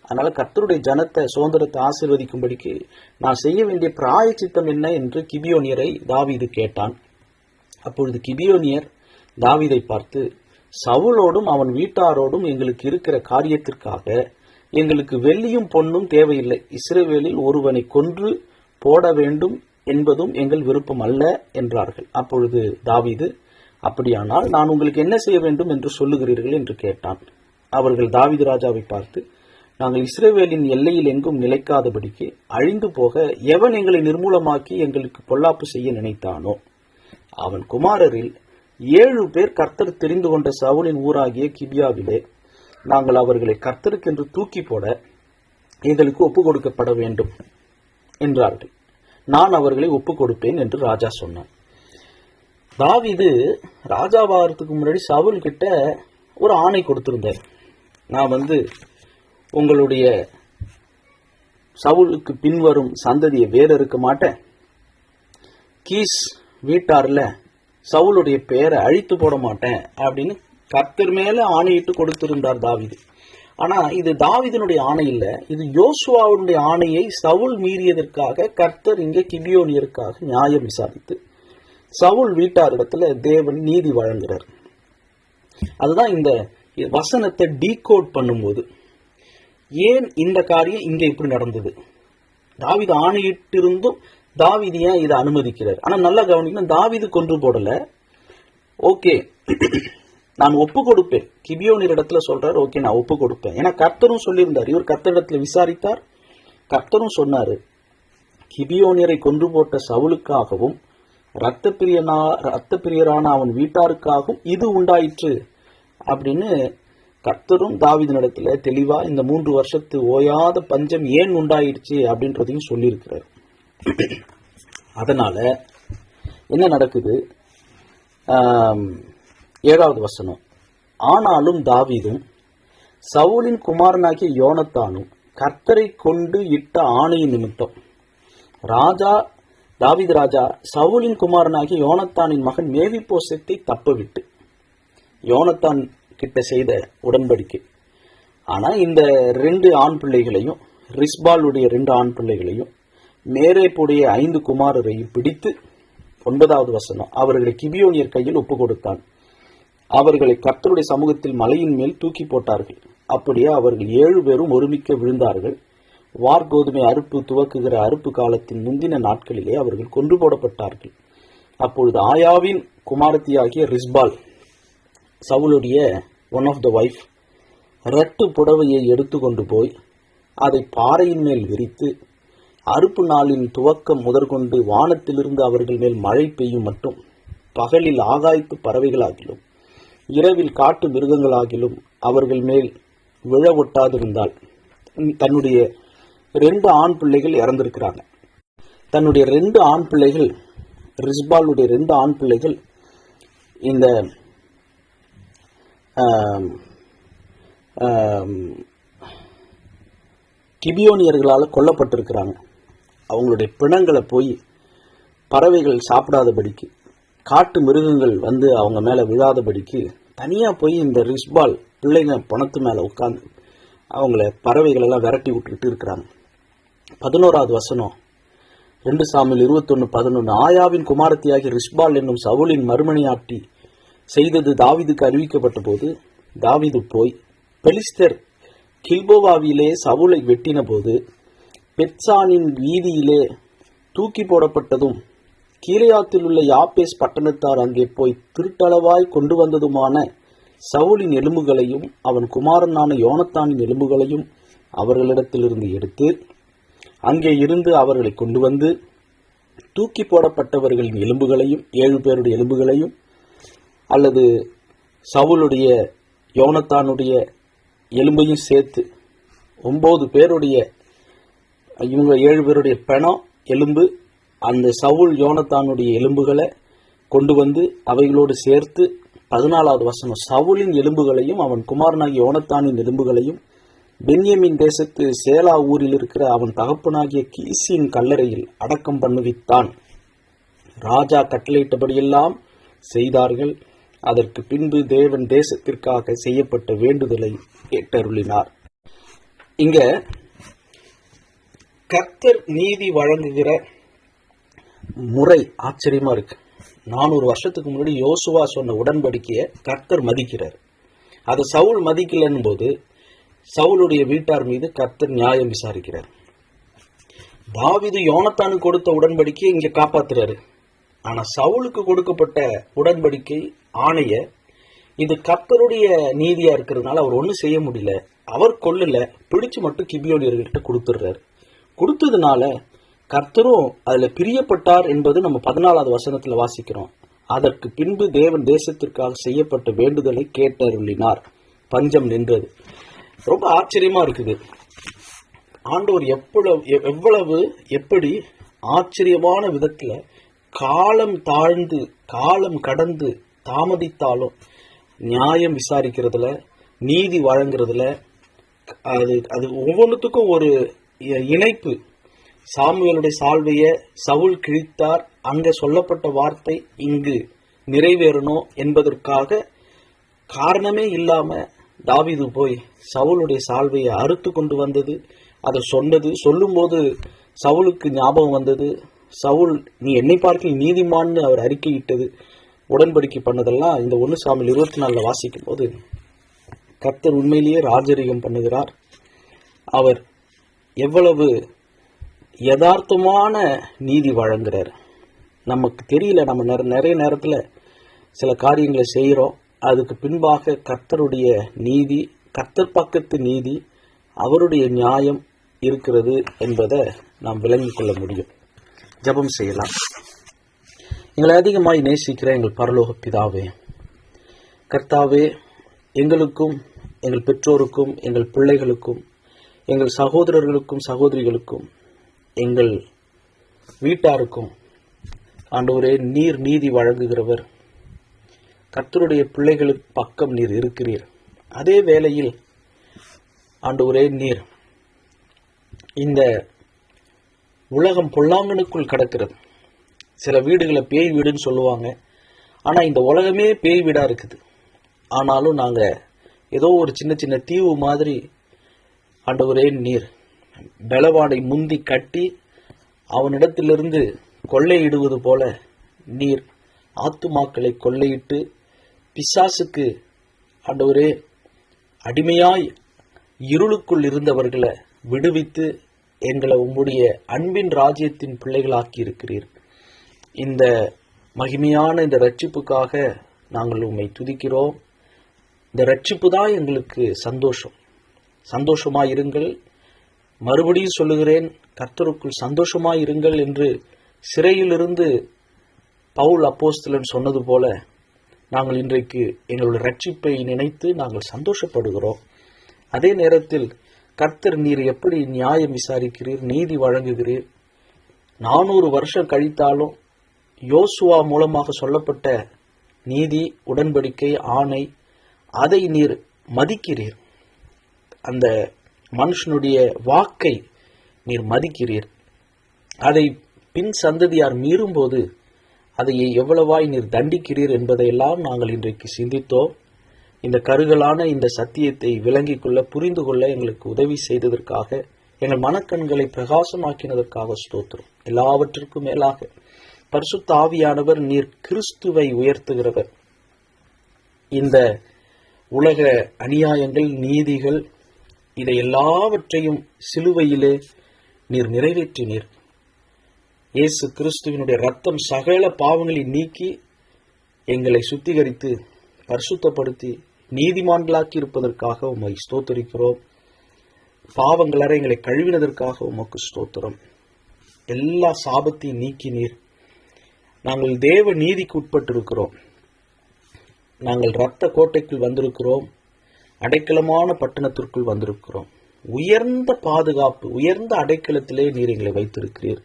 அதனால கர்த்தருடைய ஜனத்தை சுதந்திரத்தை ஆசீர்வதிக்கும்படிக்கு நான் செய்ய வேண்டிய பிராயச்சித்தம் என்ன என்று கிபியோனியரை தாவீது கேட்டான். அப்பொழுது கிபியோனியர் தாவீதை பார்த்து, சவுலோடும் அவன் வீட்டாரோடும் எங்களுக்கு இருக்கிற காரியத்திற்காக எங்களுக்கு வெள்ளியும் பொன்னும் தேவையில்லை, இஸ்ரவேலில் ஒருவனை கொன்று போட வேண்டும் என்பதும் எங்கள் விருப்பம் அல்ல என்றார்கள். அப்பொழுது தாவீது, அப்படியானால் நான் உங்களுக்கு என்ன செய்ய வேண்டும் என்று சொல்லுகிறீர்கள் என்று கேட்டான். அவர்கள் தாவீது ராஜாவை பார்த்து, நாங்கள் இஸ்ரவேலின் எல்லையில் எங்கும் நிலைக்காதபடிக்கு அழிந்து போக எவன் எங்களை நிர்மூலமாக்கி எங்களுக்கு பொல்லாப்பு செய்ய நினைத்தானோ அவன் குமாரரில் 7 பேர் கர்த்தர் தெரிந்து கொண்ட சவுலின் ஊராகிய கிபியாவிலே நாங்கள் அவர்களை கர்த்தருக்கென்று தூக்கி போட எங்களுக்கு ஒப்பு கொடுக்கப்பட வேண்டும் என்றார்கள். நான் அவர்களை ஒப்பு கொடுப்பேன் என்று ராஜா சொன்னான். தாவீது ராஜாவாகிறதுக்கு முன்னாடி சவுல் கிட்ட ஒரு ஆணை கொடுத்திருந்தார். நான் உங்களுடைய சவுலுக்கு பின்வரும் சந்ததியை வேற இருக்க மாட்டேன், கீஸ் வீட்டார்ல சவுலுடைய பெயரை அழித்து போட மாட்டேன் அப்படின்னு கர்த்தர் மேல ஆணையிட்டு கொடுத்திருந்தார் தாவீது. ஆனா இது தாவீதினுடைய ஆணை இல்ல, இது யோசுவாவுடைய ஆணையை சவுல் மீறியதற்காக கர்த்தர் இங்கே கிபியோனியருக்காக நியாயம் விசாரித்து சவுல் வீட்டாரிடத்துல தேவன் நீதி வழங்குறார். அதுதான் இந்த வசனத்தை டீகோட் பண்ணும்போது ஏன் இந்த காரியம் இங்க இப்படி நடந்தது, தாவீது ஆணையிட்டிருந்தும் தாவீது ஏன் இதை அனுமதிக்கிறார். ஆனா நல்லா கவனிக்கணும், தாவீது கொன்று போடல. ஓகே, நான் ஒப்பு கொடுப்பேன், கிபியோனியர் இடத்துல சொல்றாரு, ஓகே நான் ஒப்பு கொடுப்பேன். ஏன்னா கர்த்தரும் சொல்லியிருந்தார், இவர் கர்த்தரிடத்துல விசாரித்தார், கர்த்தரும் சொன்னாரு, கிபியோனியரை கொன்று போட்ட சவுலுக்காகவும் இரத்த பிரியரான அவன் வீட்டாருக்காகவும் இது உண்டாயிற்று அப்படின்னு கர்த்தரும் தாவீதினிடத்துல தெளிவா இந்த 3 வருஷத்து ஓயாத பஞ்சம் ஏன் உண்டாயிடுச்சு அப்படின்றதையும் சொல்லியிருக்கிறார். அதனால என்ன நடக்குது? 7வது வசனம், ஆனாலும் தாவீதும் சவுலின் குமாரனாகிய யோனத்தானும் கர்த்தரை கொண்டு இட்ட ஆணையின் நிமித்தம் தாவீது ராஜா சவுலின் குமாரனாகிய யோனத்தானின் மகன் மேவிபோசேத்தை தப்பவிட்டு, யோனத்தான் கிட்ட செய்த உடன்படிக்கை. ஆனா இந்த 2 ஆண் பிள்ளைகளையும், ரிஸ்பாலுடைய 2 ஆண் பிள்ளைகளையும், மேரேப்புடைய 5 குமாரரையும் பிடித்து 9வது வசனம், அவர்களை கிபியோனியர் கையில் ஒப்பு கொடுத்தான். அவர்களை கர்த்தருடைய சமூகத்தில் மலையின் மேல் தூக்கி போட்டார்கள். அப்படியே அவர்கள் 7 பேரும் ஒருமிக்க விழுந்தார்கள். வார்கோதுமை அறுப்பு துவக்குகிற அறுப்பு காலத்தின் முந்தின நாட்களிலே அவர்கள் கொன்று போடப்பட்டார்கள். அப்பொழுது ஆயாவின் குமாரத்தியாகிய ரிஸ்பால், சவுலுடைய ஒன் ஆஃப் த வைஃப், இரட்டு புடவையை எடுத்துக்கொண்டு போய் அதை பாறையின் மேல் விரித்து, அறுப்பு நாளின் துவக்கம் முதற்கொண்டு வானத்திலிருந்து அவர்கள் மேல் மழை பெய்யும் மட்டும் பகலில் ஆகாய்த்து பறவைகளாகிலும் இரவில் காட்டு மிருகங்களாகிலும் அவர்கள் மேல் விழ ஒட்டாதிருந்தால், தன்னுடைய 2 ஆண் பிள்ளைகள் இறந்திருக்கிறாங்க. தன்னுடைய 2 ஆண் பிள்ளைகள், ரிஸ்பாலுடைய 2 ஆண் பிள்ளைகள் இந்த கிபியோனியர்களால் கொல்லப்பட்டிருக்கிறாங்க. அவங்களுடைய பிணங்களை போய் பறவைகள் சாப்பிடாதபடிக்கு, காட்டு மிருகங்கள் வந்து அவங்க மேலே விழாதபடிக்கு தனியாக போய் இந்த ரிஸ்பால் பிள்ளைங்க பணத்து மேலே உட்காந்து அவங்கள பறவைகளெல்லாம் விரட்டி விட்டுக்கிட்டு இருக்கிறாங்க. 11வது வசனம், 2 சாமுவேல் 21:11, ஆயாவின் குமாரத்தியாகிய ரிஸ்பால் என்னும் சவுலின் மறுமணியாட்டி செய்தது தாவீதுக்கு அறிவிக்கப்பட்ட போது, தாவீது போய் பெலிஸ்தர் கில்போவாவிலே சவுலை வெட்டின போது பெத்சானின் வீதியிலே தூக்கி போடப்பட்டதும், கீலேயாத்தில் உள்ள யாப்பேஸ் பட்டணத்தார் அங்கே போய் திருட்டளவாய் கொண்டு வந்ததுமான சவுலின் எலும்புகளையும் அவன் குமாரனான யோனத்தானின் எலும்புகளையும் அவர்களிடத்திலிருந்து எடுத்து அங்கே இருந்து அவர்களை கொண்டு வந்து, தூக்கி போடப்பட்டவர்களின் எலும்புகளையும் 7 பேருடைய எலும்புகளையும், அல்லது சவுலுடைய யோனத்தானுடைய எலும்பையும் சேர்த்து 9 பேருடைய, இவங்க 7 பேருடைய பிணம் எலும்பு, அந்த சவுல் யோனத்தானுடைய எலும்புகளை கொண்டு வந்து அவைகளோடு சேர்த்து, 14வது வசனம், சவுலின் எலும்புகளையும் அவன் குமாரனாகிய யோனத்தானின் எலும்புகளையும் பென்யமின் தேசத்து சேலா ஊரில் இருக்கிற அவன் தகப்பனாகிய கீசியின் கல்லறையில் அடக்கம் பண்ணுவித்தான். ராஜா கட்டளையிட்டபடியெல்லாம் செய்தார்கள். அதற்கு பின்பு தேவன் தேசத்திற்காக செய்யப்பட்ட வேண்டுதலை கேட்டருளினார். இங்க கர்த்தர் நீதி வழங்குகிற முறை ஆச்சரியமா இருக்கு. 400 வருஷத்துக்கு முன்னாடி யோசுவா சொன்ன உடன்படிக்கையை கர்த்தர் மதிக்கிறார். அதை சவுல் மதிக்கலன்னும் போது சவுலுடைய வீட்டார் மீது கர்த்தர் நியாயம் விசாரிக்கிறார். தாவீது யோனத்தானுக்கு கொடுத்த உடன்படிக்கையை இங்க காப்பாத்துறாரு. ஆனா சவுலுக்கு கொடுக்கப்பட்ட உடன்படிக்கை ஆணைய, இது கர்த்தருடைய நீதியா இருக்கிறதுனால அவர் ஒன்றும் செய்ய முடியல. அவர் கொல்லல, பிடிச்சு மட்டும் கிபியோனியர்கிட்ட கொடுத்துடுறாரு. கொடுத்ததுனால கர்த்தரும் அதுல பிரியப்பட்டார் என்பது நம்ம 14வது வசனத்துல வாசிக்கிறோம். அதற்கு பின்பு தேவன் தேசத்திற்காக செய்யப்பட்ட வேண்டுதலை கேட்டருளினார், பஞ்சம் நின்றது. ரொம்ப ஆச்சரியமா இருக்குது. ஆண்டவர் எப்படி ஆச்சரியமான விதத்துல காலம் தாழ்ந்து காலம் கடந்து தாமதித்தாலும் நியாயம் விசாரிக்கிறதுல, நீதி வழங்குறதுல, அது ஒவ்வொன்றுத்துக்கும் ஒரு இணைப்பு. சாமுவேலுடைய சால்வைய சவுல் கிழித்தார், அங்க சொல்லப்பட்ட வார்த்தை இங்கு நிறைவேறணும் என்பதற்காக காரணமே இல்லாம தாவீது போய் சவுலுடைய சால்வையை அறுத்து கொண்டு வந்தது, அதை சொன்னது, சொல்லும்போது சவுலுக்கு ஞாபகம் வந்தது. சவுல், நீ என்னை பார்க்க நீதிமான்னு அவர் அறிக்கையிட்டது, உடன்படிக்கை பண்ணதெல்லாம் இந்த 1 சாமுவேல் 24 வாசிக்கும் போது கர்த்தர் உண்மையிலேயே ராஜரீகம் பண்ணுகிறார். அவர் எவ்வளவு யதார்த்தமான நீதி வழங்குறார். நமக்கு தெரியல, நம்ம நிறைய நேரத்தில் சில காரியங்களை செய்கிறோம். அதுக்கு பின்பாக கர்த்தருடைய நீதி, கர்த்தர் பக்கத்து நீதி, அவருடைய நியாயம் இருக்கிறது என்பதை நாம் விளங்கிக் கொள்ள முடியும். ஜெபம் செய்யலாம். எங்களை அதிகமாய் நேசிக்கிற எங்கள் பரலோக பிதாவே, கர்த்தாவே, எங்களுக்கும் எங்கள் பெற்றோருக்கும் எங்கள் பிள்ளைகளுக்கும் எங்கள் சகோதரர்களுக்கும் சகோதரிகளுக்கும் எங்கள் வீட்டாருக்கும் ஆண்டவரே நீர் நீதி வழங்குகிறவர். கர்த்தருடைய பிள்ளைகளுக்கு பக்கம் நீர் இருக்கிறீர். அதே வேளையில் ஆண்டவரே, நீர் இந்த உலகம் பொல்லாங்கனுக்குள் கிடக்கிறது. சில வீடுகளை பேய் வீடுன்னு சொல்லுவாங்க. ஆனால் இந்த உலகமே பேய் வீடா இருக்குது. ஆனாலும் நாங்கள் ஏதோ ஒரு சின்ன சின்ன தீவு மாதிரி ஆண்டவரே, நீர் பலவானை முந்தி கட்டி அவனிடத்திலிருந்து கொள்ளையிடுவது போல நீர் ஆத்துமாக்களை கொள்ளையிட்டு பிசாசுக்கு ஆண்டவரே அடிமையாய் இருளுக்குள் இருந்தவர்களை விடுவித்து எங்களை உம்முடைய அன்பின் ராஜ்யத்தின் பிள்ளைகளாக்கி இருக்கிறீர். இந்த மகிமையான இந்த ரட்சிப்புக்காக நாங்கள் உம்மை துதிக்கிறோம். இந்த ரட்சிப்பு தான் எங்களுக்கு சந்தோஷமாயிருங்கள். மறுபடியும் சொல்லுகிறேன், கர்த்தருக்குள் சந்தோஷமாயிருங்கள் என்று சிறையிலிருந்து பவுல் அப்போஸ்தலன் சொன்னது போல நாங்கள் இன்றைக்கு எங்களுடைய ரட்சிப்பை நினைத்து நாங்கள் சந்தோஷப்படுகிறோம். அதே நேரத்தில் கர்த்தர் நீர் எப்படி நியாயம் விசாரிக்கிறீர், நீதி வழங்குகிறீர். 400 வருஷம் கழித்தாலும் யோசுவா மூலமாக சொல்லப்பட்ட நீதி, உடன்படிக்கை, ஆணை, அதை நீர் மதிக்கிறீர். அந்த மனுஷனுடைய வாக்கை நீர் மதிக்கிறீர். அதை பின் சந்ததியார் மீறும்போது அதை எவ்வளவாய் நீர் தண்டிக்கிறீர் என்பதையெல்லாம் நாங்கள் இன்றைக்கு சிந்தித்தோம். இந்த கருகலான இந்த சத்தியத்தை விளங்கிக் கொள்ள, புரிந்து கொள்ள எங்களுக்கு உதவி செய்ததற்காக, எங்கள் மனக்கண்களை பிரகாசமாக்கினதற்காக ஸ்தோத்திரம். எல்லாவற்றிற்கும் மேலாக பரிசுத்த ஆவியானவர் நீர் கிறிஸ்துவை உயர்த்துகிறவர். இந்த உலக அநியாயங்கள், நீதிகள், இதை எல்லாவற்றையும் சிலுவையிலே நீர் நிறைவேற்றினீர். இயேசு கிறிஸ்துவினுடைய ரத்தம் சகல பாவங்களை நீக்கி எங்களை சுத்திகரித்து பரிசுத்தப்படுத்தி நீதிமான்களாக்கி இருப்பதற்காக உம்மை ஸ்தோத்தரிக்கிறோம். பாவங்களற எங்களை கழுவினதற்காக உமக்கு ஸ்தோத்திரம். எல்லா சாபத்தையும் நீக்கினீர். நாங்கள் தேவ நீதிக்கு உட்பட்டிருக்கிறோம். நாங்கள் இரத்த கோட்டைக்குள் வந்திருக்கிறோம். அடைக்கலமான பட்டணத்திற்குள் வந்திருக்கிறோம். உயர்ந்த பாதுகாப்பு, உயர்ந்த அடைக்கலத்திலே நீர் எங்களை வைத்திருக்கிறீர்.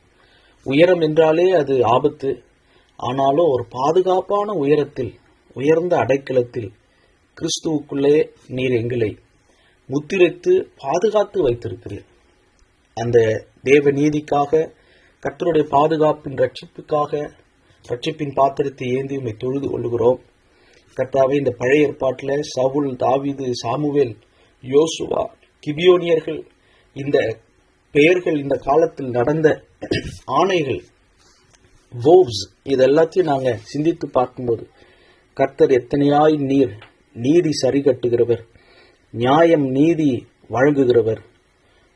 உயரம் என்றாலே அது ஆபத்து. ஆனாலும் ஒரு பாதுகாப்பான உயரத்தில், உயர்ந்த அடைக்கலத்தில் கிறிஸ்துவுக்குள்ளே நீர் எங்களை முத்திரைத்து பாதுகாத்து வைத்திருக்கிறீர். அந்த தேவ நீதிக்காக, கர்த்தருடைய பாதுகாப்பின் ரட்சிப்பின் பாத்திரத்தை ஏந்தி உம்மை தொழுது கொள்கிறோம். கர்த்தாவே, இந்த பழைய ஏற்பாட்டில் சவுல், தாவீது, சாமுவேல், யோசுவா, கிபியோனியர்கள், இந்த பெயர்கள், இந்த காலத்தில் நடந்த ஆணைகள், வோவ்ஸ், இதெல்லாத்தையும் நாங்கள் சிந்தித்து பார்க்கும்போது கர்த்தர் எத்தனையாய் நீர் நீதி சரி கட்டுகிறவர், நியாயம் நீதி வழங்குகிறவர்.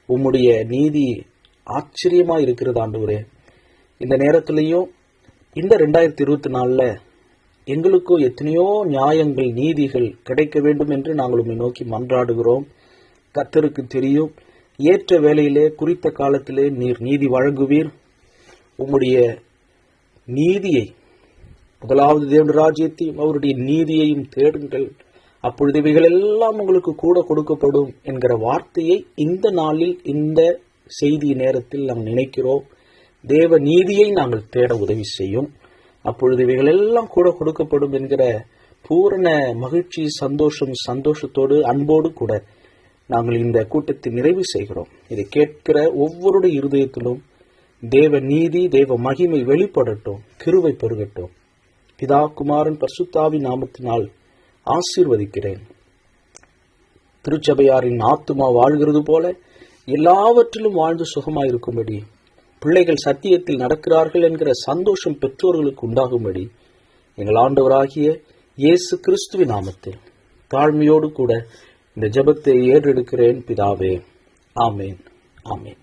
உம்முடைய நீதி ஆச்சரியமாக இருக்கிறது ஆண்டவரே. இந்த நேரத்திலையும் இந்த 2024 எங்களுக்கும் எத்தனையோ நியாயங்கள், நீதிகள் கிடைக்க வேண்டும் என்று நாங்கள் உம்மை நோக்கி மன்றாடுகிறோம். கர்த்தருக்கு தெரியும், ஏற்ற வேளையிலே, குறித்த காலத்திலே நீர் நீதி வழங்குவீர். உம்முடைய நீதியை, முதலாவது தேவனுடைய ராஜ்யத்தையும் அவருடைய நீதியையும் தேடுங்கள், அப்பொழுது இவைகள் எல்லாம் உங்களுக்கு கூட கொடுக்கப்படும் என்கிற வார்த்தையை இந்த நாளில், இந்த செய்தி நேரத்தில் நாம் நினைக்கிறோம். தேவ நீதியை நாங்கள் தேட உதவி செய்யும். அப்பொழுது இவைகள் எல்லாம் கூட கொடுக்கப்படும் என்கிற பூரண மகிழ்ச்சி, சந்தோஷத்தோடு, அன்போடு கூட நாங்கள் இந்த கூட்டத்தை நிறைவு செய்கிறோம். இதை கேட்கிற ஒவ்வொருடைய இருதயத்திலும் தேவ நீதி, தேவ மகிமை வெளிப்படட்டும், கிருபை பெருகட்டும். பிதா, குமாரன், பரிசுத்த ஆவியின் நாமத்தினால் ஆசீர்வதிக்கிறேன். திருச்சபையாரின் ஆத்துமா வாழ்கிறது போல எல்லாவற்றிலும் வாழ்ந்து சுகமாயிருக்கும்படி, பிள்ளைகள் சத்தியத்தில் நடக்கிறார்கள் என்கிற சந்தோஷம் பெற்றோர்களுக்கு உண்டாகும்படி, எங்கள் ஆண்டவராகிய இயேசு கிறிஸ்துவின் நாமத்தில் தாழ்மையோடு கூட இந்த ஜெபத்தை ஏறெடுக்கிறேன் பிதாவே. ஆமேன், ஆமேன்.